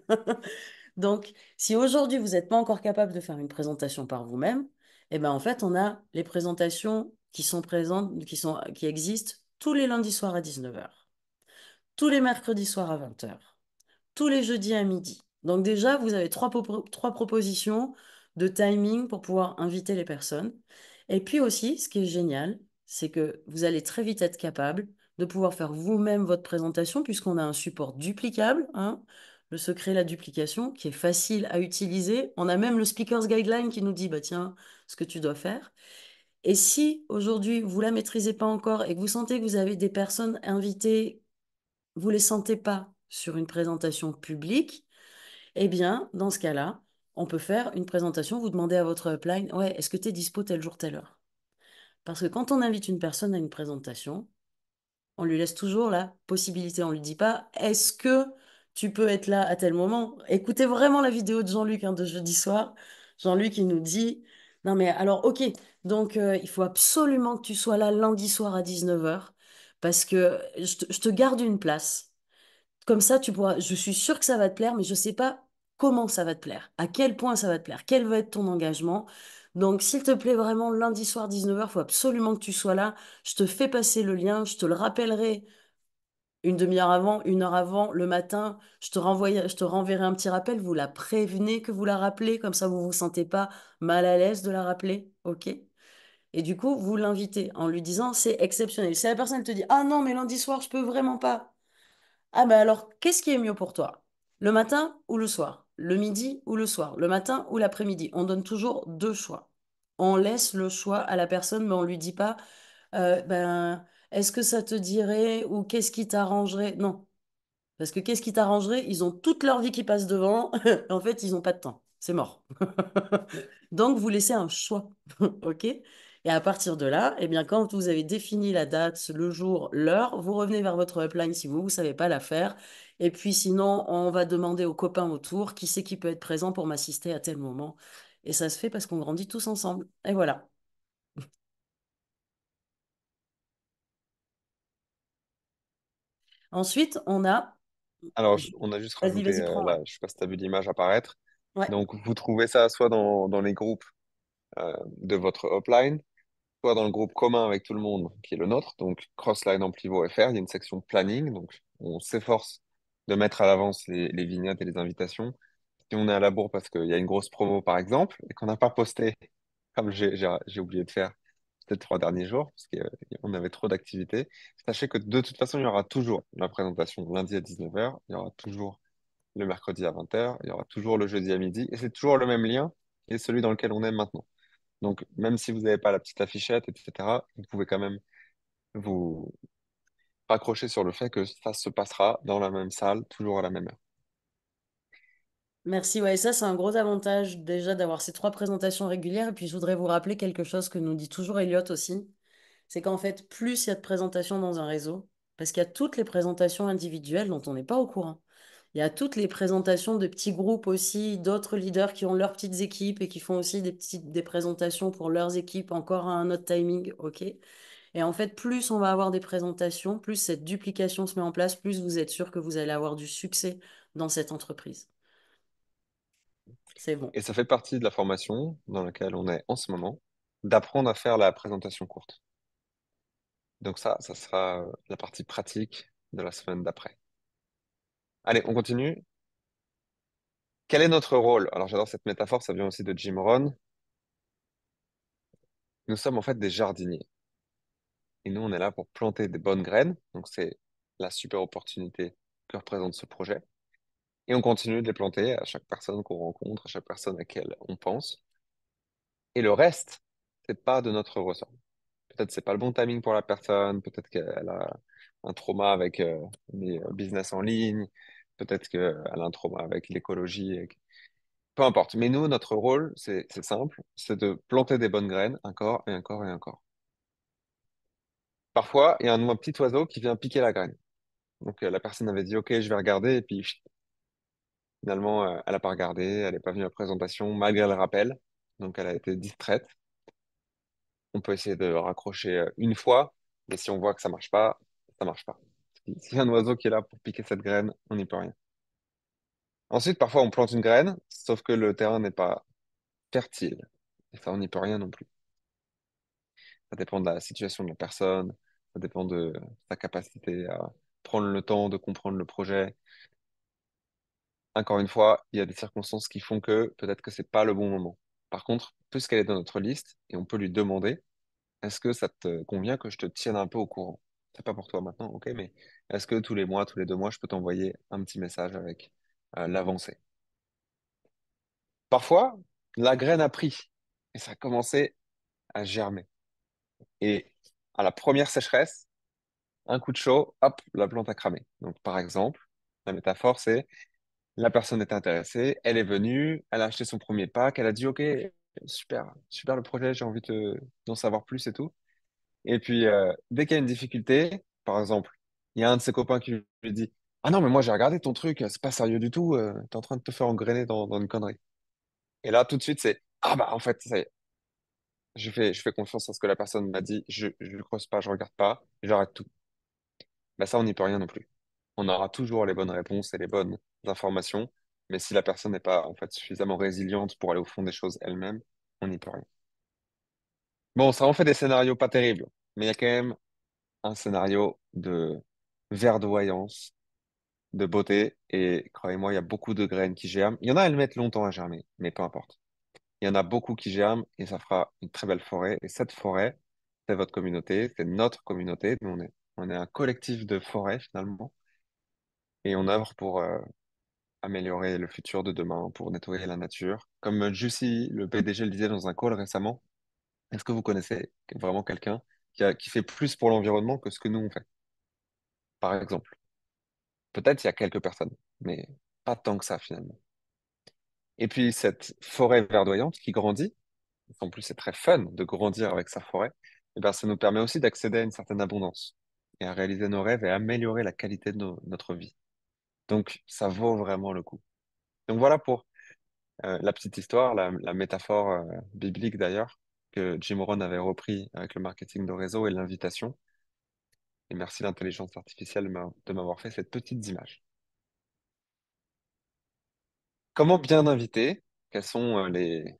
[SPEAKER 2] Donc, si aujourd'hui vous n'êtes pas encore capable de faire une présentation par vous-même, eh ben en fait, on a les présentations qui sont présentes, qui existent tous les lundis soirs à 19h, tous les mercredis soirs à 20h, tous les jeudis à midi. Donc déjà, vous avez trois propositions de timing pour pouvoir inviter les personnes. Et puis aussi, ce qui est génial, c'est que vous allez très vite être capable de pouvoir faire vous-même votre présentation puisqu'on a un support duplicable, hein, le secret, la duplication, qui est facile à utiliser. On a même le Speaker's Guideline qui nous dit, bah tiens, ce que tu dois faire. Et si aujourd'hui, vous la maîtrisez pas encore et que vous sentez que vous avez des personnes invitées, vous les sentez pas sur une présentation publique, eh bien, dans ce cas-là, on peut faire une présentation, vous demandez à votre upline, ouais, est-ce que tu es dispo tel jour, telle heure? Parce que quand on invite une personne à une présentation, on lui laisse toujours la possibilité. On lui dit pas, est-ce que tu peux être là à tel moment? Écoutez vraiment la vidéo de Jean-Luc hein, de jeudi soir. Jean-Luc, il nous dit, non mais alors, ok, donc il faut absolument que tu sois là lundi soir à 19 h parce que je te garde une place. Comme ça, tu pourras, je suis sûre que ça va te plaire, mais je ne sais pas comment ça va te plaire, à quel point ça va te plaire, quel va être ton engagement. Donc, s'il te plaît, vraiment, lundi soir 19 h, il faut absolument que tu sois là. Je te fais passer le lien, je te le rappellerai une demi-heure avant, une heure avant, le matin. Je te renverrai un petit rappel. Vous la prévenez que vous la rappelez, comme ça vous vous sentez pas mal à l'aise de la rappeler, ok? Et du coup, vous l'invitez en lui disant c'est exceptionnel. Si la personne te dit ah non, mais lundi soir, je peux vraiment pas. Ah ben alors, qu'est-ce qui est mieux pour toi? Le matin ou le soir? Le midi ou le soir? Le matin ou l'après-midi? On donne toujours deux choix. On laisse le choix à la personne, mais on lui dit pas, ben, est-ce que ça te dirait ou qu'est-ce qui t'arrangerait? Non. Parce que qu'est-ce qui t'arrangerait? Ils ont toute leur vie qui passe devant. En fait, ils n'ont pas de temps. C'est mort. Donc, vous laissez un choix. OK? Et à partir de là, eh bien, quand vous avez défini la date, le jour, l'heure, vous revenez vers votre upline si vous ne savez pas la faire. Et puis sinon, on va demander aux copains autour qui c'est qui peut être présent pour m'assister à tel moment. Et ça se fait parce qu'on grandit tous ensemble. Et voilà. Ensuite, on a...
[SPEAKER 1] Alors, on a juste
[SPEAKER 2] Vas-y,
[SPEAKER 1] rajouté,
[SPEAKER 2] vas-y, prends. Ouais.
[SPEAKER 1] là, je sais pas si tu as vu l'image apparaître.
[SPEAKER 2] Ouais.
[SPEAKER 1] Donc, vous trouvez ça soit dans les groupes de votre upline, soit dans le groupe commun avec tout le monde, qui est le nôtre, donc Crossline Amplivo FR. Il y a une section planning, donc on s'efforce de mettre à l'avance les vignettes et les invitations. Si on est à la bourre parce qu'il y a une grosse promo, par exemple, et qu'on n'a pas posté, comme j'ai oublié de faire ces 3 derniers jours, parce qu'on avait trop d'activités, sachez que de toute façon, il y aura toujours la présentation lundi à 19 h, il y aura toujours le mercredi à 20 h, il y aura toujours le jeudi à midi, et c'est toujours le même lien, et celui dans lequel on est maintenant. Donc, même si vous n'avez pas la petite affichette, etc., vous pouvez quand même vous raccrocher sur le fait que ça se passera dans la même salle, toujours à la même heure.
[SPEAKER 2] Merci, ouais, ça c'est un gros avantage déjà d'avoir ces trois présentations régulières. Et puis je voudrais vous rappeler quelque chose que nous dit toujours Elliot aussi, c'est qu'en fait, plus il y a de présentations dans un réseau, parce qu'il y a toutes les présentations individuelles dont on n'est pas au courant. Il y a toutes les présentations de petits groupes aussi, d'autres leaders qui ont leurs petites équipes et qui font aussi des présentations pour leurs équipes, encore à un autre timing, ok? Et en fait, plus on va avoir des présentations, plus cette duplication se met en place, plus vous êtes sûr que vous allez avoir du succès dans cette entreprise. C'est bon.
[SPEAKER 1] Et ça fait partie de la formation dans laquelle on est en ce moment, d'apprendre à faire la présentation courte. Donc ça sera la partie pratique de la semaine d'après. Allez, on continue. Quel est notre rôle? Alors j'adore cette métaphore, ça vient aussi de Jim Rohn. Nous sommes en fait des jardiniers. Et nous, on est là pour planter des bonnes graines. Donc c'est la super opportunité que représente ce projet. Et on continue de les planter à chaque personne qu'on rencontre, à chaque personne à laquelle on pense. Et le reste, c'est pas de notre ressort. Peut-être c'est pas le bon timing pour la personne, peut-être qu'elle a un trauma avec les business en ligne, peut-être qu'elle a un trauma avec l'écologie, peu importe. Mais nous, notre rôle, c'est simple, c'est de planter des bonnes graines, encore et encore et encore. Parfois, il y a un petit oiseau qui vient piquer la graine. Donc la personne avait dit, OK, je vais regarder, et puis chut, finalement, elle n'a pas regardé, elle n'est pas venue à la présentation, malgré le rappel. Donc elle a été distraite. On peut essayer de raccrocher une fois, mais si on voit que ça marche pas. S'il y a un oiseau qui est là pour piquer cette graine, on n'y peut rien. Ensuite, parfois, on plante une graine, sauf que le terrain n'est pas fertile. Et ça, on n'y peut rien non plus. Ça dépend de la situation de la personne, ça dépend de sa capacité à prendre le temps de comprendre le projet. encore une fois, il y a des circonstances qui font que peut-être que c'est pas le bon moment. Par contre, puisqu'elle est dans notre liste et on peut lui demander, est-ce que ça te convient que je te tienne un peu au courant? C'est pas pour toi maintenant, ok, mais est-ce que tous les mois, tous les 2 mois, je peux t'envoyer un petit message avec l'avancée? Parfois, la graine a pris et ça a commencé à germer. Et à la première sécheresse, un coup de chaud, hop, la plante a cramé. Donc, par exemple, la métaphore, c'est la personne est intéressée, elle est venue, elle a acheté son premier pack, elle a dit, OK, super, super le projet, j'ai envie d'en savoir plus et tout. Et puis, dès qu'il y a une difficulté, par exemple, il y a un de ses copains qui lui dit, ah non, mais moi j'ai regardé ton truc, c'est pas sérieux du tout, t'es en train de te faire engrainer dans une connerie. Et là, tout de suite, c'est, ah bah en fait, ça y est, je fais confiance à ce que la personne m'a dit, je creuse pas, je regarde pas, j'arrête tout. Bah ça, on n'y peut rien non plus. On aura toujours les bonnes réponses et les bonnes informations, mais si la personne n'est pas en fait suffisamment résiliente pour aller au fond des choses elle-même, on n'y peut rien. Bon, ça en fait des scénarios pas terribles, mais il y a quand même un scénario de verdoyance, de beauté, et croyez-moi, il y a beaucoup de graines qui germent. Il y en a, elles mettent longtemps à germer, mais peu importe. Il y en a beaucoup qui germent et ça fera une très belle forêt. Et cette forêt, c'est votre communauté, c'est notre communauté. Nous, on est un collectif de forêts finalement, et on œuvre pour améliorer le futur de demain, pour nettoyer la nature. Comme Jussi, le PDG, le disait dans un call récemment, est-ce que vous connaissez vraiment quelqu'un qui fait plus pour l'environnement que ce que nous on fait, par exemple? Peut-être il y a quelques personnes, mais pas tant que ça finalement. Et puis cette forêt verdoyante qui grandit, en plus c'est très fun de grandir avec sa forêt, et ben, ça nous permet aussi d'accéder à une certaine abondance et à réaliser nos rêves et à améliorer la qualité de notre vie. Donc ça vaut vraiment le coup. Donc voilà pour la petite histoire, la métaphore biblique d'ailleurs, que Jim Rohn avait repris avec le marketing de réseau et l'invitation. Et merci l'intelligence artificielle de m'avoir fait cette petite image. Comment bien inviter? Quels sont les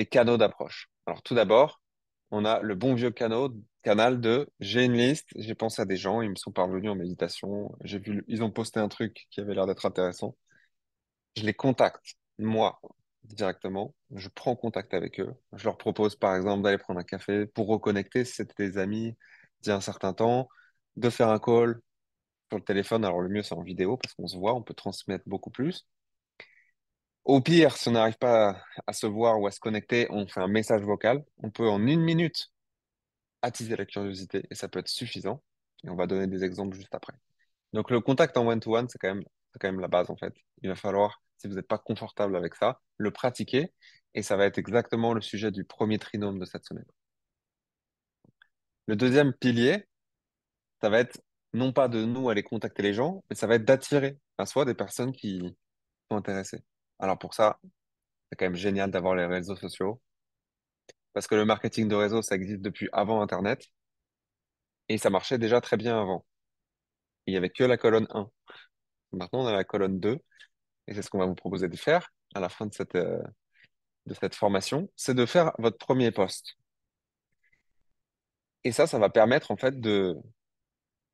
[SPEAKER 1] canaux d'approche? Alors tout d'abord, on a le bon vieux canal de j'ai une liste, j'ai pensé à des gens, ils me sont parvenus en méditation, j'ai vu, ils ont posté un truc qui avait l'air d'être intéressant. Je les contacte, moi, directement. Je prends contact avec eux. Je leur propose, par exemple, d'aller prendre un café pour reconnecter si c'était des amis d'il y a un certain temps, de faire un call sur le téléphone. Alors, le mieux, c'est en vidéo parce qu'on se voit, on peut transmettre beaucoup plus. Au pire, si on n'arrive pas à se voir ou à se connecter, on fait un message vocal. On peut, en 1 minute, attiser la curiosité et ça peut être suffisant. Et on va donner des exemples juste après. Donc le contact en one-to-one, c'est quand même la base en fait. Il va falloir, si vous n'êtes pas confortable avec ça, le pratiquer et ça va être exactement le sujet du premier trinôme de cette semaine. Le deuxième pilier, ça va être non pas de nous aller contacter les gens, mais ça va être d'attirer à soi des personnes qui sont intéressées. Alors pour ça, c'est quand même génial d'avoir les réseaux sociaux parce que le marketing de réseau, ça existe depuis avant Internet et ça marchait déjà très bien avant. Il n'y avait que la colonne 1. Maintenant, on a la colonne 2 et c'est ce qu'on va vous proposer de faire à la fin de cette formation, c'est de faire votre premier post. Et ça va permettre en fait de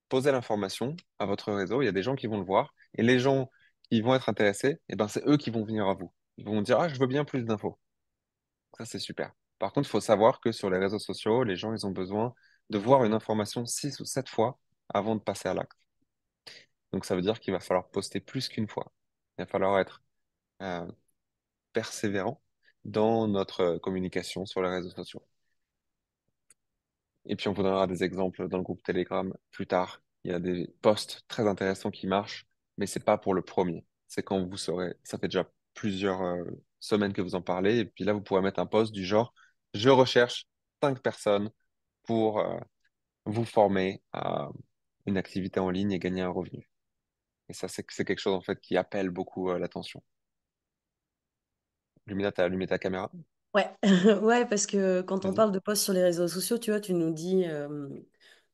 [SPEAKER 1] poser l'information à votre réseau. Il y a des gens qui vont le voir et les gens qui vont être intéressés, eh ben, c'est eux qui vont venir à vous. Ils vont dire, ah, je veux bien plus d'infos. Ça, c'est super. Par contre, il faut savoir que sur les réseaux sociaux, les gens, ils ont besoin de voir une information 6 ou 7 fois avant de passer à l'acte. Donc, ça veut dire qu'il va falloir poster plus qu'une fois. Il va falloir être euh, persévérant dans notre communication sur les réseaux sociaux. Et puis on vous donnera des exemples dans le groupe Telegram plus tard. Il y a des posts très intéressants qui marchent, mais c'est pas pour le premier. C'est quand vous saurez. Ça fait déjà plusieurs semaines que vous en parlez, et puis là vous pourrez mettre un post du genre, je recherche 5 personnes pour vous former à une activité en ligne et gagner un revenu. Et ça, c'est quelque chose en fait qui appelle beaucoup l'attention. Lumina, t'as allumé ta caméra?
[SPEAKER 2] Ouais, ouais, parce que quand on
[SPEAKER 1] Vas-y.
[SPEAKER 2] parle de posts sur les réseaux sociaux, tu vois, tu nous dis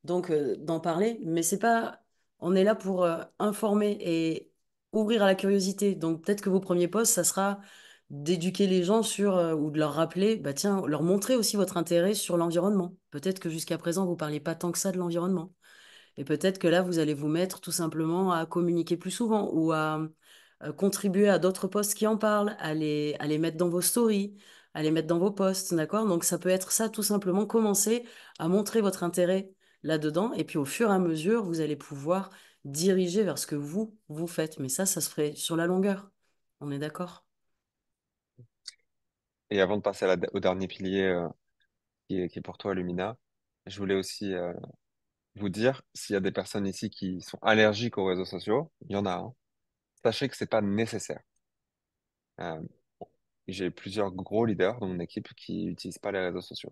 [SPEAKER 2] donc d'en parler, mais c'est pas, on est là pour informer et ouvrir à la curiosité. Donc peut-être que vos premiers posts, ça sera d'éduquer les gens sur ou de leur rappeler, bah tiens, leur montrer aussi votre intérêt sur l'environnement. Peut-être que jusqu'à présent, vous parliez pas tant que ça de l'environnement. Et peut-être que là, vous allez vous mettre tout simplement à communiquer plus souvent ou à contribuer à d'autres posts qui en parlent, à les mettre dans vos stories, à les mettre dans vos posts, d'accord? Donc ça peut être ça tout simplement, commencer à montrer votre intérêt là-dedans et puis au fur et à mesure, vous allez pouvoir diriger vers ce que vous faites. Mais ça se ferait sur la longueur. On est d'accord?
[SPEAKER 1] Et avant de passer au dernier pilier qui est pour toi, Lumina, je voulais aussi vous dire, s'il y a des personnes ici qui sont allergiques aux réseaux sociaux, il y en a, hein. Sachez que c'est pas nécessaire. Euh, j'ai plusieurs gros leaders dans mon équipe qui n'utilisent pas les réseaux sociaux.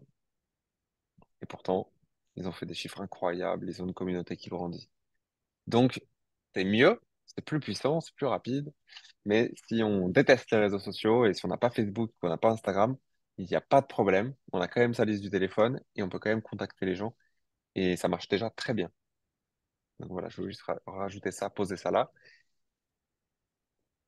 [SPEAKER 1] Et pourtant, ils ont fait des chiffres incroyables, ils ont une communauté qui grandit. Donc, c'est mieux, c'est plus puissant, c'est plus rapide. Mais si on déteste les réseaux sociaux et si on n'a pas Facebook, on n'a pas Instagram, il n'y a pas de problème. On a quand même sa liste du téléphone et on peut quand même contacter les gens. Et ça marche déjà très bien. Donc voilà, je veux juste rajouter ça, poser ça là.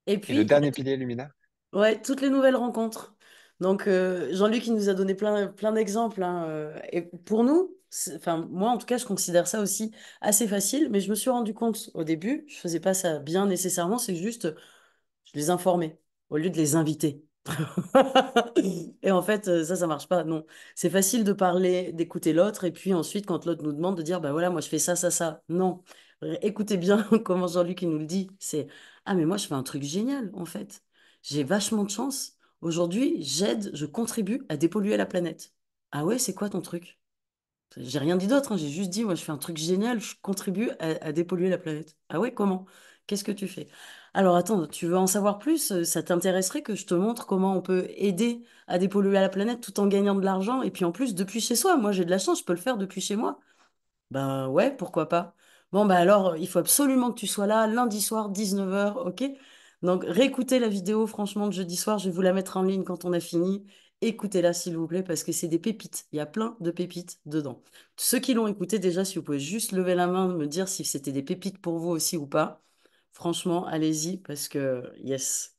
[SPEAKER 2] Et
[SPEAKER 1] Et le
[SPEAKER 2] puis,
[SPEAKER 1] dernier pilier Lumina,
[SPEAKER 2] ouais, toutes les nouvelles rencontres. Donc, Jean-Luc, il nous a donné plein d'exemples, hein, et pour nous, enfin, moi, en tout cas, je considère ça aussi assez facile, mais je me suis rendu compte au début, je faisais pas ça bien nécessairement, c'est juste, je les informais au lieu de les inviter. Et en fait, ça marche pas. Non, c'est facile de parler, d'écouter l'autre, et puis ensuite, quand l'autre nous demande de dire, bah voilà, moi, je fais ça. Non, écoutez bien comment Jean-Luc il nous le dit. C'est, ah, mais moi, je fais un truc génial, en fait. J'ai vachement de chance. Aujourd'hui, j'aide, je contribue à dépolluer la planète. Ah ouais, c'est quoi ton truc? J'ai rien dit d'autre, hein, j'ai juste dit, moi, je fais un truc génial, je contribue à dépolluer la planète. Ah ouais, comment? Qu'est-ce que tu fais? Alors attends, tu veux en savoir plus? Ça t'intéresserait que je te montre comment on peut aider à dépolluer la planète tout en gagnant de l'argent et puis en plus depuis chez soi. Moi, j'ai de la chance, je peux le faire depuis chez moi. Ben ouais, pourquoi pas. Bon, ben alors, il faut absolument que tu sois là lundi soir, 19 h, ok? Donc, réécoutez la vidéo, franchement, de jeudi soir, je vais vous la mettre en ligne quand on a fini. Écoutez-la, s'il vous plaît, parce que c'est des pépites. Il y a plein de pépites dedans. Ceux qui l'ont écouté déjà, si vous pouvez juste lever la main, me dire si c'était des pépites pour vous aussi ou pas. Franchement, allez-y, parce que, yes.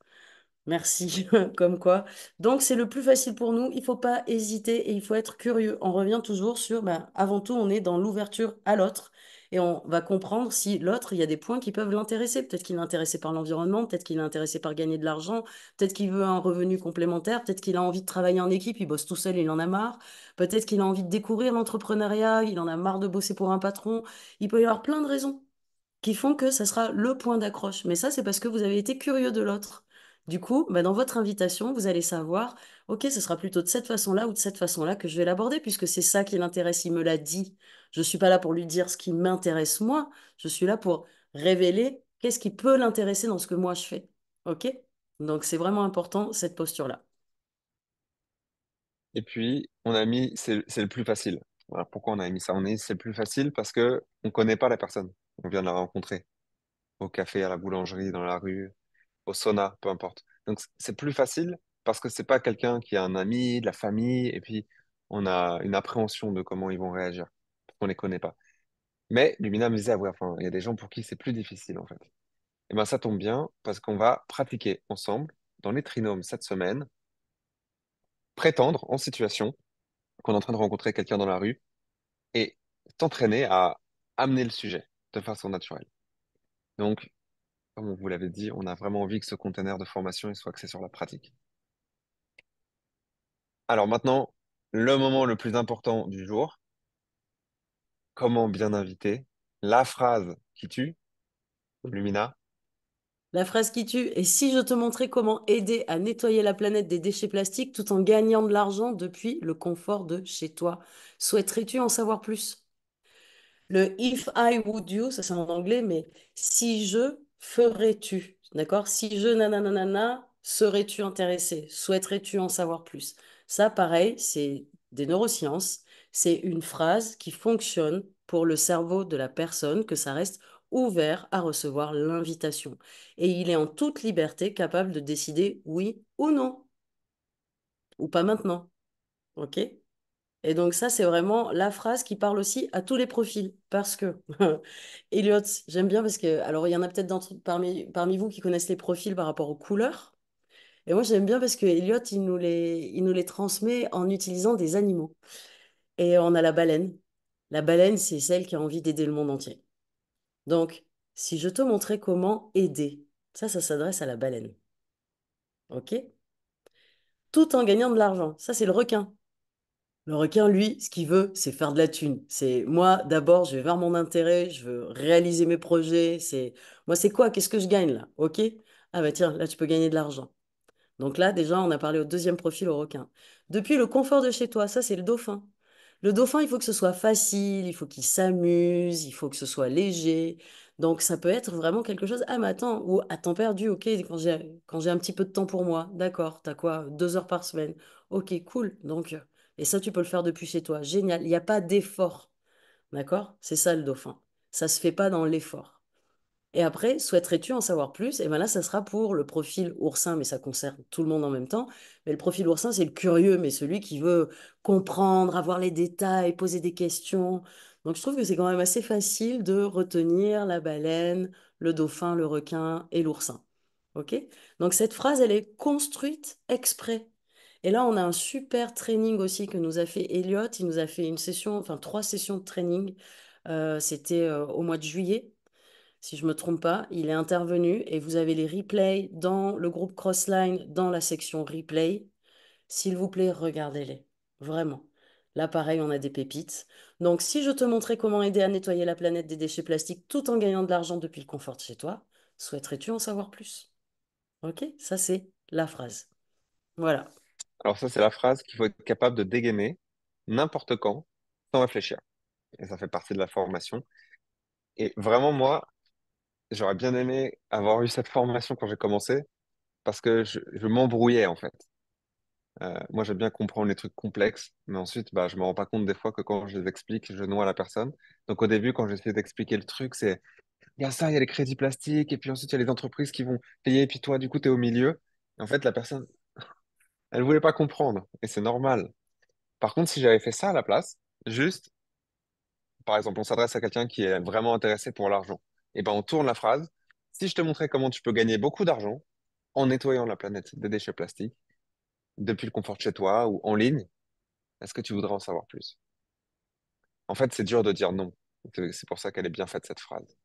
[SPEAKER 2] Merci, comme quoi. Donc, c'est le plus facile pour nous. Il faut pas hésiter et il faut être curieux. On revient toujours sur, ben, avant tout, on est dans l'ouverture à l'autre et on va comprendre si l'autre, il y a des points qui peuvent l'intéresser. Peut-être qu'il est intéressé par l'environnement, peut-être qu'il est intéressé par gagner de l'argent, peut-être qu'il veut un revenu complémentaire, peut-être qu'il a envie de travailler en équipe, il bosse tout seul, il en a marre. Peut-être qu'il a envie de découvrir l'entrepreneuriat, il en a marre de bosser pour un patron. Il peut y avoir plein de raisons qui font que ça sera le point d'accroche. Mais ça, c'est parce que vous avez été curieux de l'autre. Du coup, bah, dans votre invitation, vous allez savoir, ok, ce sera plutôt de cette façon-là ou de cette façon-là que je vais l'aborder, puisque c'est ça qui l'intéresse. Il me l'a dit. Je ne suis pas là pour lui dire ce qui m'intéresse moi, je suis là pour révéler qu'est-ce qui peut l'intéresser dans ce que moi je fais. Ok? Donc c'est vraiment important, cette posture-là.
[SPEAKER 1] et puis on a mis, c'est le plus facile. Voilà, pourquoi on a mis ça? C'est le plus facile parce que on connaît pas la personne. On vient de la rencontrer au café, à la boulangerie, dans la rue, au sauna, peu importe. Donc c'est plus facile parce que c'est pas quelqu'un qui a un ami, de la famille, et puis on a une appréhension de comment ils vont réagir. Parce qu'on les connaît pas. Mais Lumina me disait, ah ouais, enfin, il y a des gens pour qui c'est plus difficile en fait. Et ben ça tombe bien parce qu'on va pratiquer ensemble dans les trinômes cette semaine, prétendre en situation qu'on est en train de rencontrer quelqu'un dans la rue et s'entraîner à amener le sujet de façon naturelle. Donc, comme on vous l'avait dit, on a vraiment envie que ce conteneur de formation il soit axé sur la pratique. Alors maintenant, le moment le plus important du jour, comment bien inviter, la phrase qui tue, Lumina.
[SPEAKER 2] La phrase qui tue, et si je te montrais comment aider à nettoyer la planète des déchets plastiques tout en gagnant de l'argent depuis le confort de chez toi, souhaiterais-tu en savoir plus? Le if I would you, ça c'est en anglais, mais si je, ferais-tu? D'accord? Si je, nananana, serais-tu intéressé? Souhaiterais-tu en savoir plus? Ça, pareil, c'est des neurosciences. C'est une phrase qui fonctionne pour le cerveau de la personne, que ça reste ouvert à recevoir l'invitation. Et il est en toute liberté capable de décider oui ou non, ou pas maintenant. OK? Et donc ça, c'est vraiment la phrase qui parle aussi à tous les profils. Parce que, Elliot, j'aime bien parce que, alors il y en a peut-être parmi vous qui connaissent les profils par rapport aux couleurs. Et moi, j'aime bien parce que Elliot, il nous les transmet en utilisant des animaux. Et on a la baleine. La baleine, c'est celle qui a envie d'aider le monde entier. Donc, si je te montrais comment aider, ça s'adresse à la baleine. OK? Tout en gagnant de l'argent. Ça, c'est le requin. Le requin, lui, ce qu'il veut, c'est faire de la thune. C'est moi, d'abord, je vais vers mon intérêt, je veux réaliser mes projets. C'est moi, c'est quoi? Qu'est-ce que je gagne là? OK? Ah bah tiens, là, tu peux gagner de l'argent. Donc là, déjà, on a parlé au deuxième profil, au requin. Depuis le confort de chez toi, ça, c'est le dauphin. Le dauphin, il faut que ce soit facile, il faut qu'il s'amuse, il faut que ce soit léger. Donc ça peut être vraiment quelque chose. Ah, mais attends, ou à temps perdu, ok, quand j'ai un petit peu de temps pour moi, d'accord, t'as quoi, 2 heures par semaine. Ok, cool. Donc, et ça, tu peux le faire depuis chez toi. Génial. Il n'y a pas d'effort, d'accord? C'est ça le dauphin. Ça se fait pas dans l'effort. Et après, souhaiterais-tu en savoir plus? Et bien là, ça sera pour le profil oursin, mais ça concerne tout le monde en même temps. Mais le profil oursin, c'est le curieux, mais celui qui veut comprendre, avoir les détails, poser des questions. Donc je trouve que c'est quand même assez facile de retenir la baleine, le dauphin, le requin et l'oursin. OK? Donc cette phrase, elle est construite exprès. Et là, on a un super training aussi que nous a fait Elliot. Il nous a fait une session, enfin 3 sessions de training. C'était au mois de juillet si je ne me trompe pas, il est intervenu et vous avez les replays dans le groupe Crossline, dans la section replay. S'il vous plaît, regardez-les. Vraiment. Là, pareil, on a des pépites. Donc, si je te montrais comment aider à nettoyer la planète des déchets plastiques tout en gagnant de l'argent depuis le confort de chez toi, souhaiterais-tu en savoir plus? Ok? Ça, c'est la phrase. Voilà.
[SPEAKER 1] Alors ça, c'est la phrase qu'il faut être capable de dégainer n'importe quand, sans réfléchir. Et ça fait partie de la formation. Et vraiment, moi, j'aurais bien aimé avoir eu cette formation quand j'ai commencé, parce que je m'embrouillais, en fait. Moi, j'aime bien comprendre les trucs complexes, mais ensuite, bah, je me rends pas compte des fois que quand je les explique, je noie la personne. Donc au début, quand j'essaie d'expliquer le truc, c'est, il y a ça, il y a les crédits plastiques, et puis ensuite, il y a les entreprises qui vont payer, et puis toi, du coup, tu es au milieu. Et en fait, la personne, elle voulait pas comprendre, et c'est normal. Par contre, si j'avais fait ça à la place, juste, par exemple, on s'adresse à quelqu'un qui est vraiment intéressé pour l'argent. Et ben, on tourne la phrase. Si je te montrais comment tu peux gagner beaucoup d'argent en nettoyant la planète des déchets plastiques, depuis le confort de chez toi ou en ligne, est-ce que tu voudrais en savoir plus? En fait, c'est dur de dire non. C'est pour ça qu'elle est bien faite, cette phrase.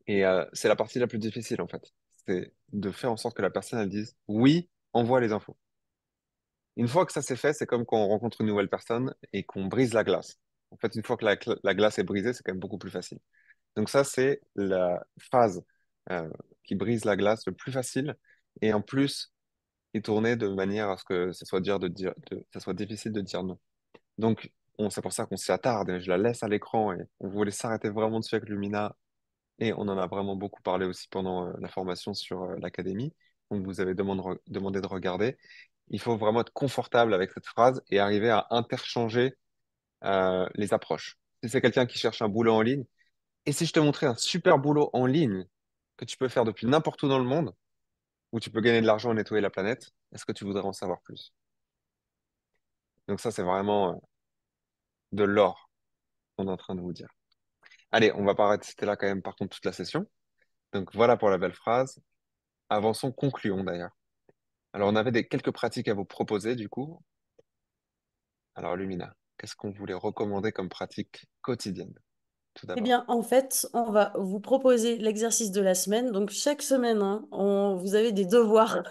[SPEAKER 1] Et c'est la partie la plus difficile, en fait. C'est de faire en sorte que la personne, elle dise oui, envoie les infos. Une fois que ça c'est fait, c'est comme quand on rencontre une nouvelle personne et qu'on brise la glace. En fait, une fois que la glace est brisée, c'est quand même beaucoup plus facile. Donc ça, c'est la phase euh, qui brise la glace le plus facile et en plus est tournée de manière à ce que ça soit ça soit difficile de dire non. Donc c'est pour ça qu'on s'y attarde et je la laisse à l'écran et on voulait s'arrêter vraiment dessus avec Lumina et on en a vraiment beaucoup parlé aussi pendant la formation sur l'académie. Donc vous avez demandé de regarder. Il faut vraiment être confortable avec cette phrase et arriver à interchanger les approches. Si c'est quelqu'un qui cherche un boulot en ligne, et si je te montrais un super boulot en ligne que tu peux faire depuis n'importe où dans le monde, où tu peux gagner de l'argent et nettoyer la planète, est-ce que tu voudrais en savoir plus? Donc ça, c'est vraiment de l'or qu'on est en train de vous dire. Allez, on va pas rester là quand même par contre toute la session. Donc voilà pour la belle phrase. Avançons, concluons d'ailleurs. Alors on avait quelques pratiques à vous proposer du coup. Alors Lumina, qu'est-ce qu'on voulait recommander comme pratique quotidienne tout
[SPEAKER 2] Eh
[SPEAKER 1] d'abord?
[SPEAKER 2] bien, en fait, on va vous proposer l'exercice de la semaine. Donc, chaque semaine, hein, vous avez des devoirs.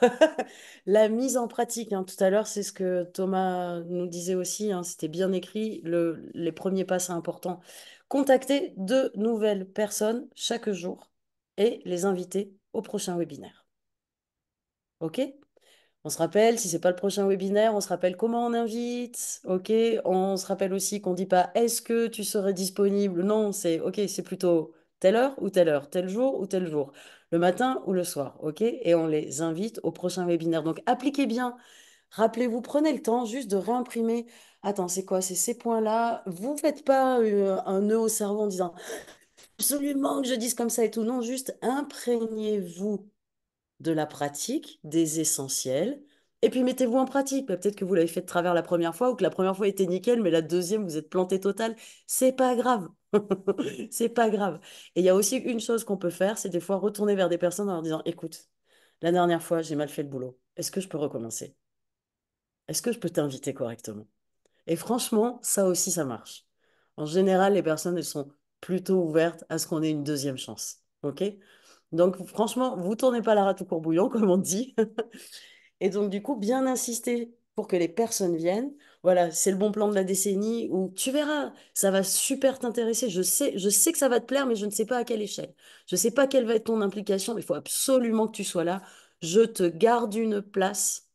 [SPEAKER 2] La mise en pratique, hein, tout à l'heure, c'est ce que Thomas nous disait aussi, hein, c'était bien écrit. Les premiers pas, c'est important. Contacter 2 nouvelles personnes chaque jour et les inviter au prochain webinaire. OK? On se rappelle, si c'est pas le prochain webinaire, on se rappelle comment on invite, ok? On se rappelle aussi qu'on dit pas est-ce que tu serais disponible? Non, c'est ok, c'est plutôt telle heure ou telle heure, tel jour ou tel jour, le matin ou le soir, ok? Et on les invite au prochain webinaire. Donc appliquez bien. Rappelez-vous, prenez le temps juste de réimprimer. Attends, c'est quoi? C'est ces points-là. Vous faites pas un nœud au cerveau en disant absolument que je dise comme ça et tout. Non, juste imprégnez-vous de la pratique, des essentiels. Et puis mettez-vous en pratique. Bah, peut-être que vous l'avez fait de travers la première fois ou que la première fois était nickel, mais la deuxième, vous êtes planté total. C'est pas grave. C'est pas grave. Et il y a aussi une chose qu'on peut faire, c'est des fois retourner vers des personnes en leur disant, écoute, la dernière fois, j'ai mal fait le boulot. Est-ce que je peux recommencer? Est-ce que je peux t'inviter correctement? Et franchement, ça aussi, ça marche. En général, les personnes, elles sont plutôt ouverte à ce qu'on ait une deuxième chance. OK? Donc, franchement, vous tournez pas la rate au courbouillon, comme on dit. Et donc, du coup, bien insister pour que les personnes viennent. Voilà, c'est le bon plan de la décennie où tu verras, ça va super t'intéresser. Je sais que ça va te plaire, mais je ne sais pas à quelle échelle. Je ne sais pas quelle va être ton implication, mais il faut absolument que tu sois là. Je te garde une place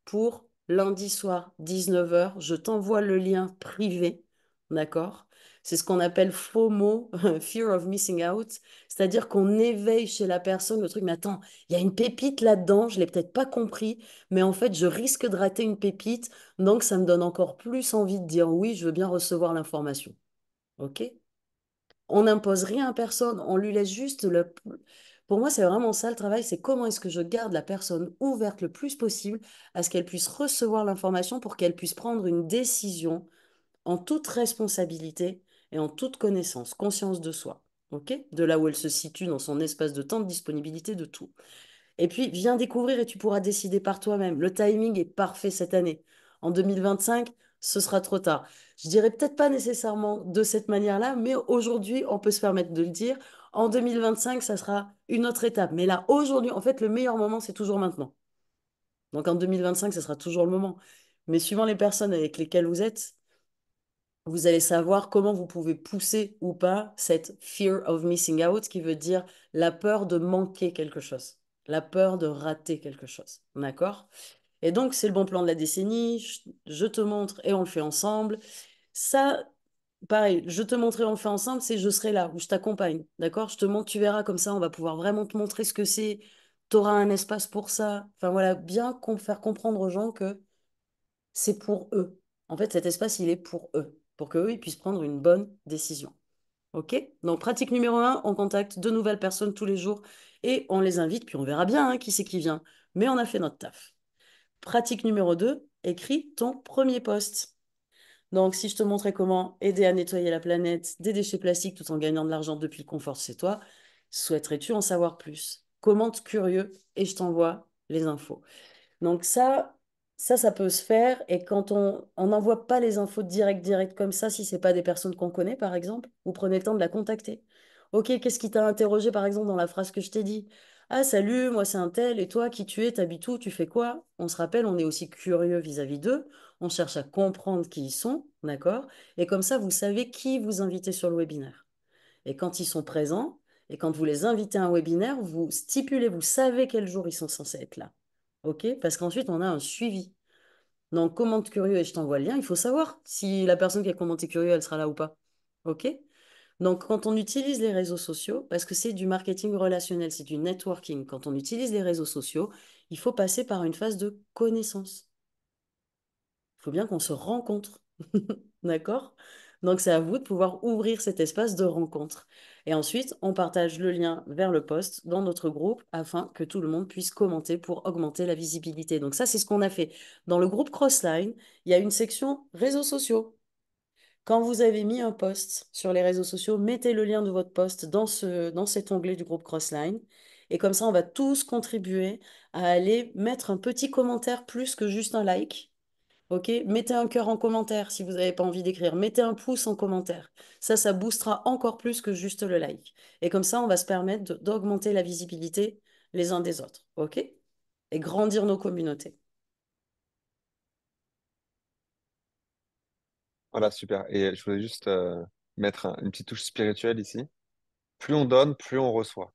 [SPEAKER 2] pour lundi soir, 19 heures. Je t'envoie le lien privé, d'accord? C'est ce qu'on appelle FOMO, Fear of Missing Out, c'est-à-dire qu'on éveille chez la personne le truc, mais attends, il y a une pépite là-dedans, je l'ai peut-être pas compris, mais en fait, je risque de rater une pépite, donc ça me donne encore plus envie de dire oui, je veux bien recevoir l'information. OK? On n'impose rien à personne, on lui laisse juste le... Pour moi, c'est vraiment ça le travail, c'est comment est-ce que je garde la personne ouverte le plus possible à ce qu'elle puisse recevoir l'information pour qu'elle puisse prendre une décision en toute responsabilité et en toute connaissance, conscience de soi. OK? De là où elle se situe dans son espace de temps, de disponibilité, de tout. Et puis, viens découvrir et tu pourras décider par toi-même. Le timing est parfait cette année. En 2025, ce sera trop tard. Je dirais peut-être pas nécessairement de cette manière-là, mais aujourd'hui, on peut se permettre de le dire. En 2025, ça sera une autre étape. Mais là, aujourd'hui, en fait, le meilleur moment, c'est toujours maintenant. Donc en 2025, ça sera toujours le moment. Mais suivant les personnes avec lesquelles vous êtes, vous allez savoir comment vous pouvez pousser ou pas cette fear of missing out, qui veut dire la peur de manquer quelque chose, la peur de rater quelque chose. D'accord? Et donc, c'est le bon plan de la décennie. Je te montre et on le fait ensemble. Ça, pareil, je te montrerai, on le fait ensemble, c'est je serai là, où je t'accompagne. D'accord? Je te montre, tu verras comme ça, on va pouvoir vraiment te montrer ce que c'est. Tu auras un espace pour ça. Enfin voilà, bien faire comprendre aux gens que c'est pour eux. En fait, cet espace, il est pour eux, pour qu'eux, ils puissent prendre une bonne décision. OK? Donc, pratique numéro un, on contacte de nouvelles personnes tous les jours et on les invite, puis on verra bien hein, qui c'est qui vient. Mais on a fait notre taf. Pratique numéro 2, écris ton premier post. Donc, si je te montrais comment aider à nettoyer la planète des déchets plastiques tout en gagnant de l'argent depuis le confort de chez toi, souhaiterais-tu en savoir plus? Commente curieux et je t'envoie les infos. Donc ça peut se faire. Et quand on n'envoie pas les infos direct comme ça, si c'est pas des personnes qu'on connaît, par exemple, vous prenez le temps de la contacter. Ok, qu'est-ce qui t'a interrogé, par exemple, dans la phrase que je t'ai dit? Ah, salut, moi c'est un tel, et toi, qui tu es, t'habites où, tu fais quoi? On se rappelle, on est aussi curieux vis-à-vis d'eux, on cherche à comprendre qui ils sont, d'accord? Et comme ça, vous savez qui vous invitez sur le webinaire. Et quand ils sont présents, et quand vous les invitez à un webinaire, vous stipulez, vous savez quel jour ils sont censés être là. OK? Parce qu'ensuite, on a un suivi. Donc, commente curieux et je t'envoie le lien. Il faut savoir si la personne qui a commenté curieux, elle sera là ou pas. OK? Donc, quand on utilise les réseaux sociaux, parce que c'est du marketing relationnel, c'est du networking, quand on utilise les réseaux sociaux, il faut passer par une phase de connaissance. Il faut bien qu'on se rencontre. D'accord? Donc, c'est à vous de pouvoir ouvrir cet espace de rencontre. Et ensuite, on partage le lien vers le post dans notre groupe afin que tout le monde puisse commenter pour augmenter la visibilité. Donc, ça, c'est ce qu'on a fait. Dans le groupe Crossline, il y a une section réseaux sociaux. Quand vous avez mis un post sur les réseaux sociaux, mettez le lien de votre post dans cet onglet du groupe Crossline. Et comme ça, on va tous contribuer à aller mettre un petit commentaire plus que juste un like. Ok, mettez un cœur en commentaire si vous n'avez pas envie d'écrire. Mettez un pouce en commentaire. Ça boostera encore plus que juste le like. Et comme ça, on va se permettre d'augmenter la visibilité les uns des autres. Ok? Et grandir nos communautés.
[SPEAKER 1] Voilà, super. Et je voulais juste mettre une petite touche spirituelle ici. Plus on donne, plus on reçoit.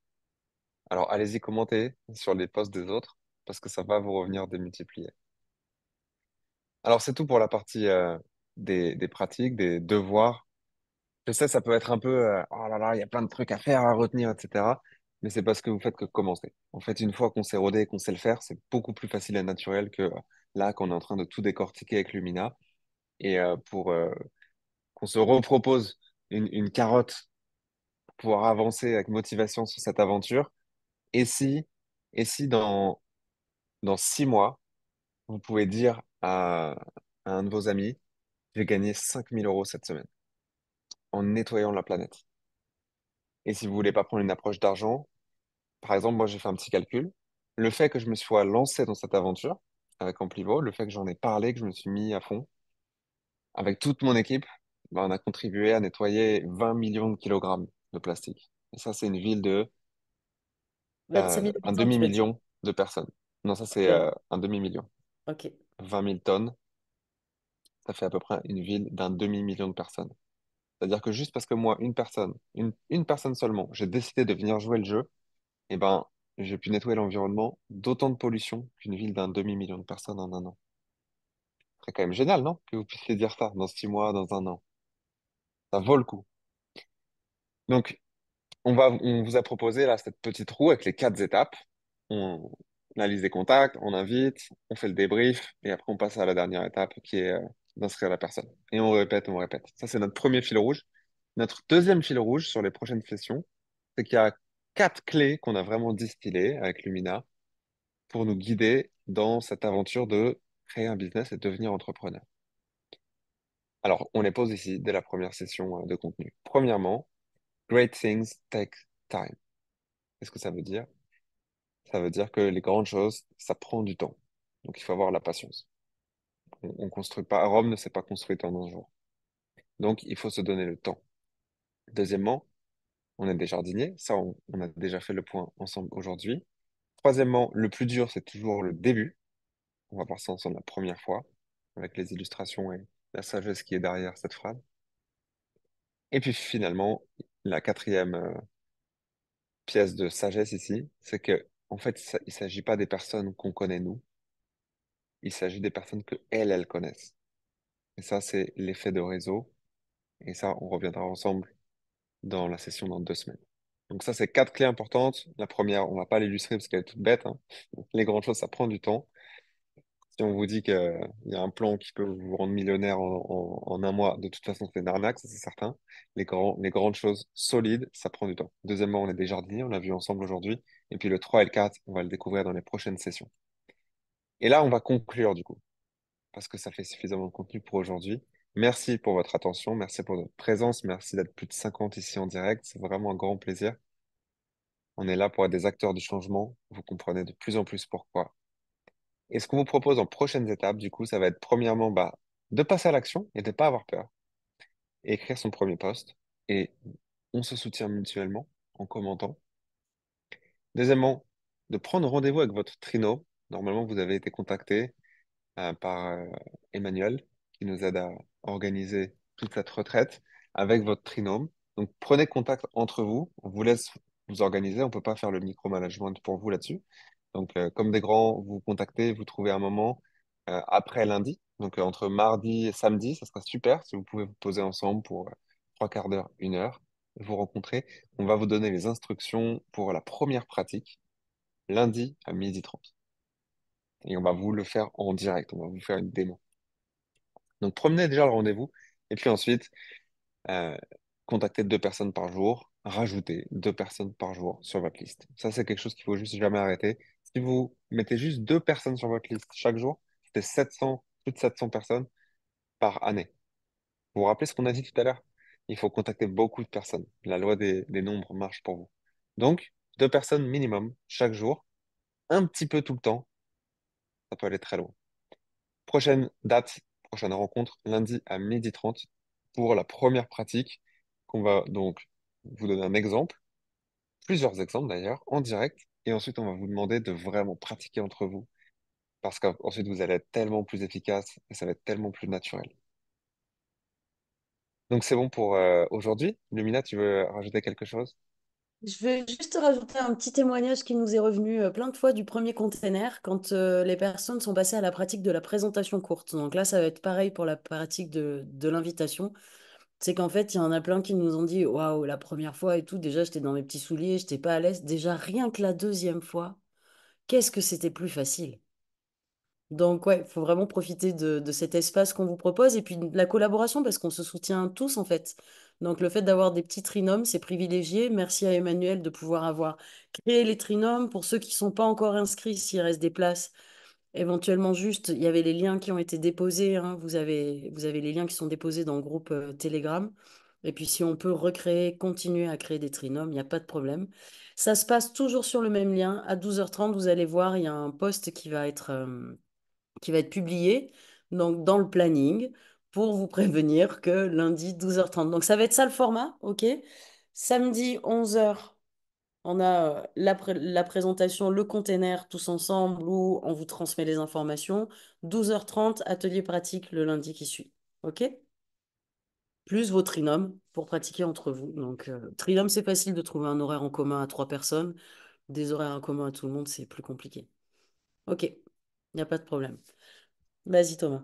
[SPEAKER 1] Alors allez-y, commentez sur les posts des autres parce que ça va vous revenir démultiplié. Alors c'est tout pour la partie des pratiques, des devoirs. Je sais, ça peut être un peu, oh là là, il y a plein de trucs à faire, à retenir, etc. Mais c'est parce que vous faites que commencer. En fait, une fois qu'on s'est rodé et qu'on sait le faire, c'est beaucoup plus facile et naturel que là, qu'on est en train de tout décortiquer avec Lumina. Et pour qu'on se repropose une carotte pour pouvoir avancer avec motivation sur cette aventure. Et si, et si dans 6 mois, vous pouvez dire à un de vos amis, j'ai gagné 5 000 € cette semaine en nettoyant la planète. Et si vous voulez pas prendre une approche d'argent, par exemple, moi j'ai fait un petit calcul. Le fait que je me sois lancé dans cette aventure avec Amplivo, le fait que j'en ai parlé, que je me suis mis à fond avec toute mon équipe, bah, on a contribué à nettoyer 20 millions de kilogrammes de plastique. Et ça, c'est une ville de
[SPEAKER 2] 25 000
[SPEAKER 1] un
[SPEAKER 2] habitants, tu as dit.
[SPEAKER 1] demi-million de personnes. Non, ça, c'est
[SPEAKER 2] Ok.
[SPEAKER 1] un demi-million.
[SPEAKER 2] Ok.
[SPEAKER 1] 20 000 tonnes, ça fait à peu près une ville d'un demi-million de personnes. C'est-à-dire que juste parce que moi, une personne seulement, j'ai décidé de venir jouer le jeu, eh ben, j'ai pu nettoyer l'environnement d'autant de pollution qu'une ville d'un demi-million de personnes en un an. C'est quand même génial, non? Que vous puissiez dire ça dans 6 mois, dans un an. Ça vaut le coup. Donc, on vous a proposé là cette petite roue avec les 4 étapes. On analyse les contacts, on invite, on fait le débrief et après on passe à la dernière étape qui est d'inscrire la personne. Et on répète, on répète. Ça, c'est notre premier fil rouge. Notre deuxième fil rouge sur les prochaines sessions, c'est qu'il y a 4 clés qu'on a vraiment distillées avec Lumina pour nous guider dans cette aventure de créer un business et devenir entrepreneur. Alors, on les pose ici dès la première session de contenu. Premièrement, great things take time. Qu'est-ce que ça veut dire? Ça veut dire que les grandes choses, ça prend du temps. Donc, il faut avoir la patience. On construit pas, Rome ne s'est pas construite en un jour. Donc, il faut se donner le temps. Deuxièmement, on est des jardiniers. Ça, on a déjà fait le point ensemble aujourd'hui. Troisièmement, le plus dur, c'est toujours le début. On va voir ça ensemble la première fois, avec les illustrations et la sagesse qui est derrière cette phrase. Et puis finalement, la quatrième pièce de sagesse ici, c'est que, en fait, il s'agit pas des personnes qu'on connaît nous, il s'agit des personnes que elles connaissent. Et ça, c'est l'effet de réseau. Et ça, on reviendra ensemble dans la session dans 2 semaines. Donc ça, c'est 4 clés importantes. La première, on va pas l'illustrer parce qu'elle est toute bête, hein. Les grandes choses, ça prend du temps. Si on vous dit qu'il y a un plan qui peut vous rendre millionnaire en un mois, de toute façon, c'est une arnaque, ça c'est certain. Les grandes choses solides, ça prend du temps. Deuxièmement, on est des jardiniers, on l'a vu ensemble aujourd'hui. Et puis le 3 et le 4, on va le découvrir dans les prochaines sessions. Et là, on va conclure du coup, parce que ça fait suffisamment de contenu pour aujourd'hui. Merci pour votre attention, merci pour votre présence, merci d'être plus de 50 ici en direct. C'est vraiment un grand plaisir. On est là pour être des acteurs du changement. Vous comprenez de plus en plus pourquoi. Et ce qu'on vous propose en prochaines étapes, du coup, ça va être premièrement bah, de passer à l'action et de ne pas avoir peur. Et écrire son premier post. Et on se soutient mutuellement en commentant. Deuxièmement, de prendre rendez-vous avec votre trinôme. Normalement, vous avez été contacté par Emmanuel, qui nous aide à organiser toute cette retraite avec votre trinôme. Donc, prenez contact entre vous. On vous laisse vous organiser. On ne peut pas faire le micromanagement pour vous là-dessus. Donc, comme des grands, vous contactez, vous trouvez un moment après lundi. Donc, entre mardi et samedi, ça sera super si vous pouvez vous poser ensemble pour 3 quarts d'heure, 1 heure, vous rencontrer. On va vous donner les instructions pour la première pratique lundi à 12h30. Et on va vous le faire en direct. On va vous faire une démo. Donc, prenez déjà le rendez-vous. Et puis ensuite, euh, contactez 2 personnes par jour. Rajoutez 2 personnes par jour sur votre liste. Ça, c'est quelque chose qu'il faut juste jamais arrêter. Si vous mettez juste 2 personnes sur votre liste chaque jour, c'est 700, plus de 700 personnes par année. Vous vous rappelez ce qu'on a dit tout à l'heure? Il faut contacter beaucoup de personnes. La loi des nombres marche pour vous. Donc, 2 personnes minimum chaque jour, un petit peu tout le temps, ça peut aller très loin. Prochaine date, prochaine rencontre, lundi à 12h30 pour la première pratique qu'on va donc vous donner un exemple, plusieurs exemples d'ailleurs, en direct. Et ensuite, on va vous demander de vraiment pratiquer entre vous parce qu'ensuite, vous allez être tellement plus efficace et ça va être tellement plus naturel. Donc, c'est bon pour aujourd'hui. Lumina, tu veux rajouter quelque chose?
[SPEAKER 2] Je vais juste rajouter un petit témoignage qui nous est revenu plein de fois du premier container quand les personnes sont passées à la pratique de la présentation courte. Donc là, ça va être pareil pour la pratique de l'invitation. C'est qu'en fait, il y en a plein qui nous ont dit, waouh, la première fois et tout, déjà, j'étais dans mes petits souliers, j'étais pas à l'aise. Déjà, rien que la deuxième fois, qu'est-ce que c'était plus facile. Donc, ouais, il faut vraiment profiter de cet espace qu'on vous propose et puis de la collaboration parce qu'on se soutient tous, en fait. Donc, le fait d'avoir des petits trinômes, c'est privilégié. Merci à Emmanuel de pouvoir avoir créé les trinômes. Pour ceux qui ne sont pas encore inscrits, s'il reste des places, éventuellement juste, il y avait les liens qui ont été déposés, hein. Vous avez les liens qui sont déposés dans le groupe Telegram. Et puis, si on peut recréer, continuer à créer des trinômes, il n'y a pas de problème. Ça se passe toujours sur le même lien. À 12h30, vous allez voir, il y a un post qui va être publié donc dans le planning pour vous prévenir que lundi 12h30. Donc ça va être ça le format, ok? Samedi 11h, on a la présentation, le container tous ensemble où on vous transmet les informations. 12h30, atelier pratique le lundi qui suit, ok? Plus vos trinômes pour pratiquer entre vous. Donc trinôme, c'est facile de trouver un horaire en commun à trois personnes. Des horaires en commun à tout le monde, c'est plus compliqué. Ok, il n'y a pas de problème. Vas-y Thomas.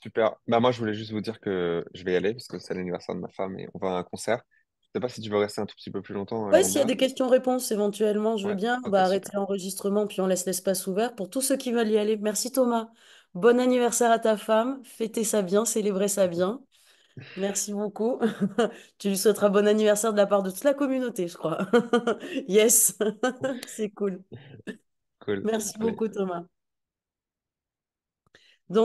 [SPEAKER 1] Super. Bah, moi, je voulais juste vous dire que je vais y aller parce que c'est l'anniversaire de ma femme et on va à un concert. Je sais pas si tu veux rester un tout petit peu plus longtemps,
[SPEAKER 2] Ouais, s'il y a
[SPEAKER 1] Linda.
[SPEAKER 2] des questions-réponses éventuellement, je veux
[SPEAKER 1] Ouais,
[SPEAKER 2] bien. On
[SPEAKER 1] ok,
[SPEAKER 2] va arrêter
[SPEAKER 1] super.
[SPEAKER 2] l'enregistrement puis on laisse l'espace ouvert pour tous ceux qui veulent y aller. Merci Thomas. Bon anniversaire à ta femme. Fêtez ça bien, célébrez ça bien. Merci beaucoup. Tu lui souhaiteras bon anniversaire de la part de toute la communauté, je crois. Yes, c'est cool.
[SPEAKER 1] Cool.
[SPEAKER 2] Merci
[SPEAKER 1] Allez.
[SPEAKER 2] beaucoup Thomas. Donc,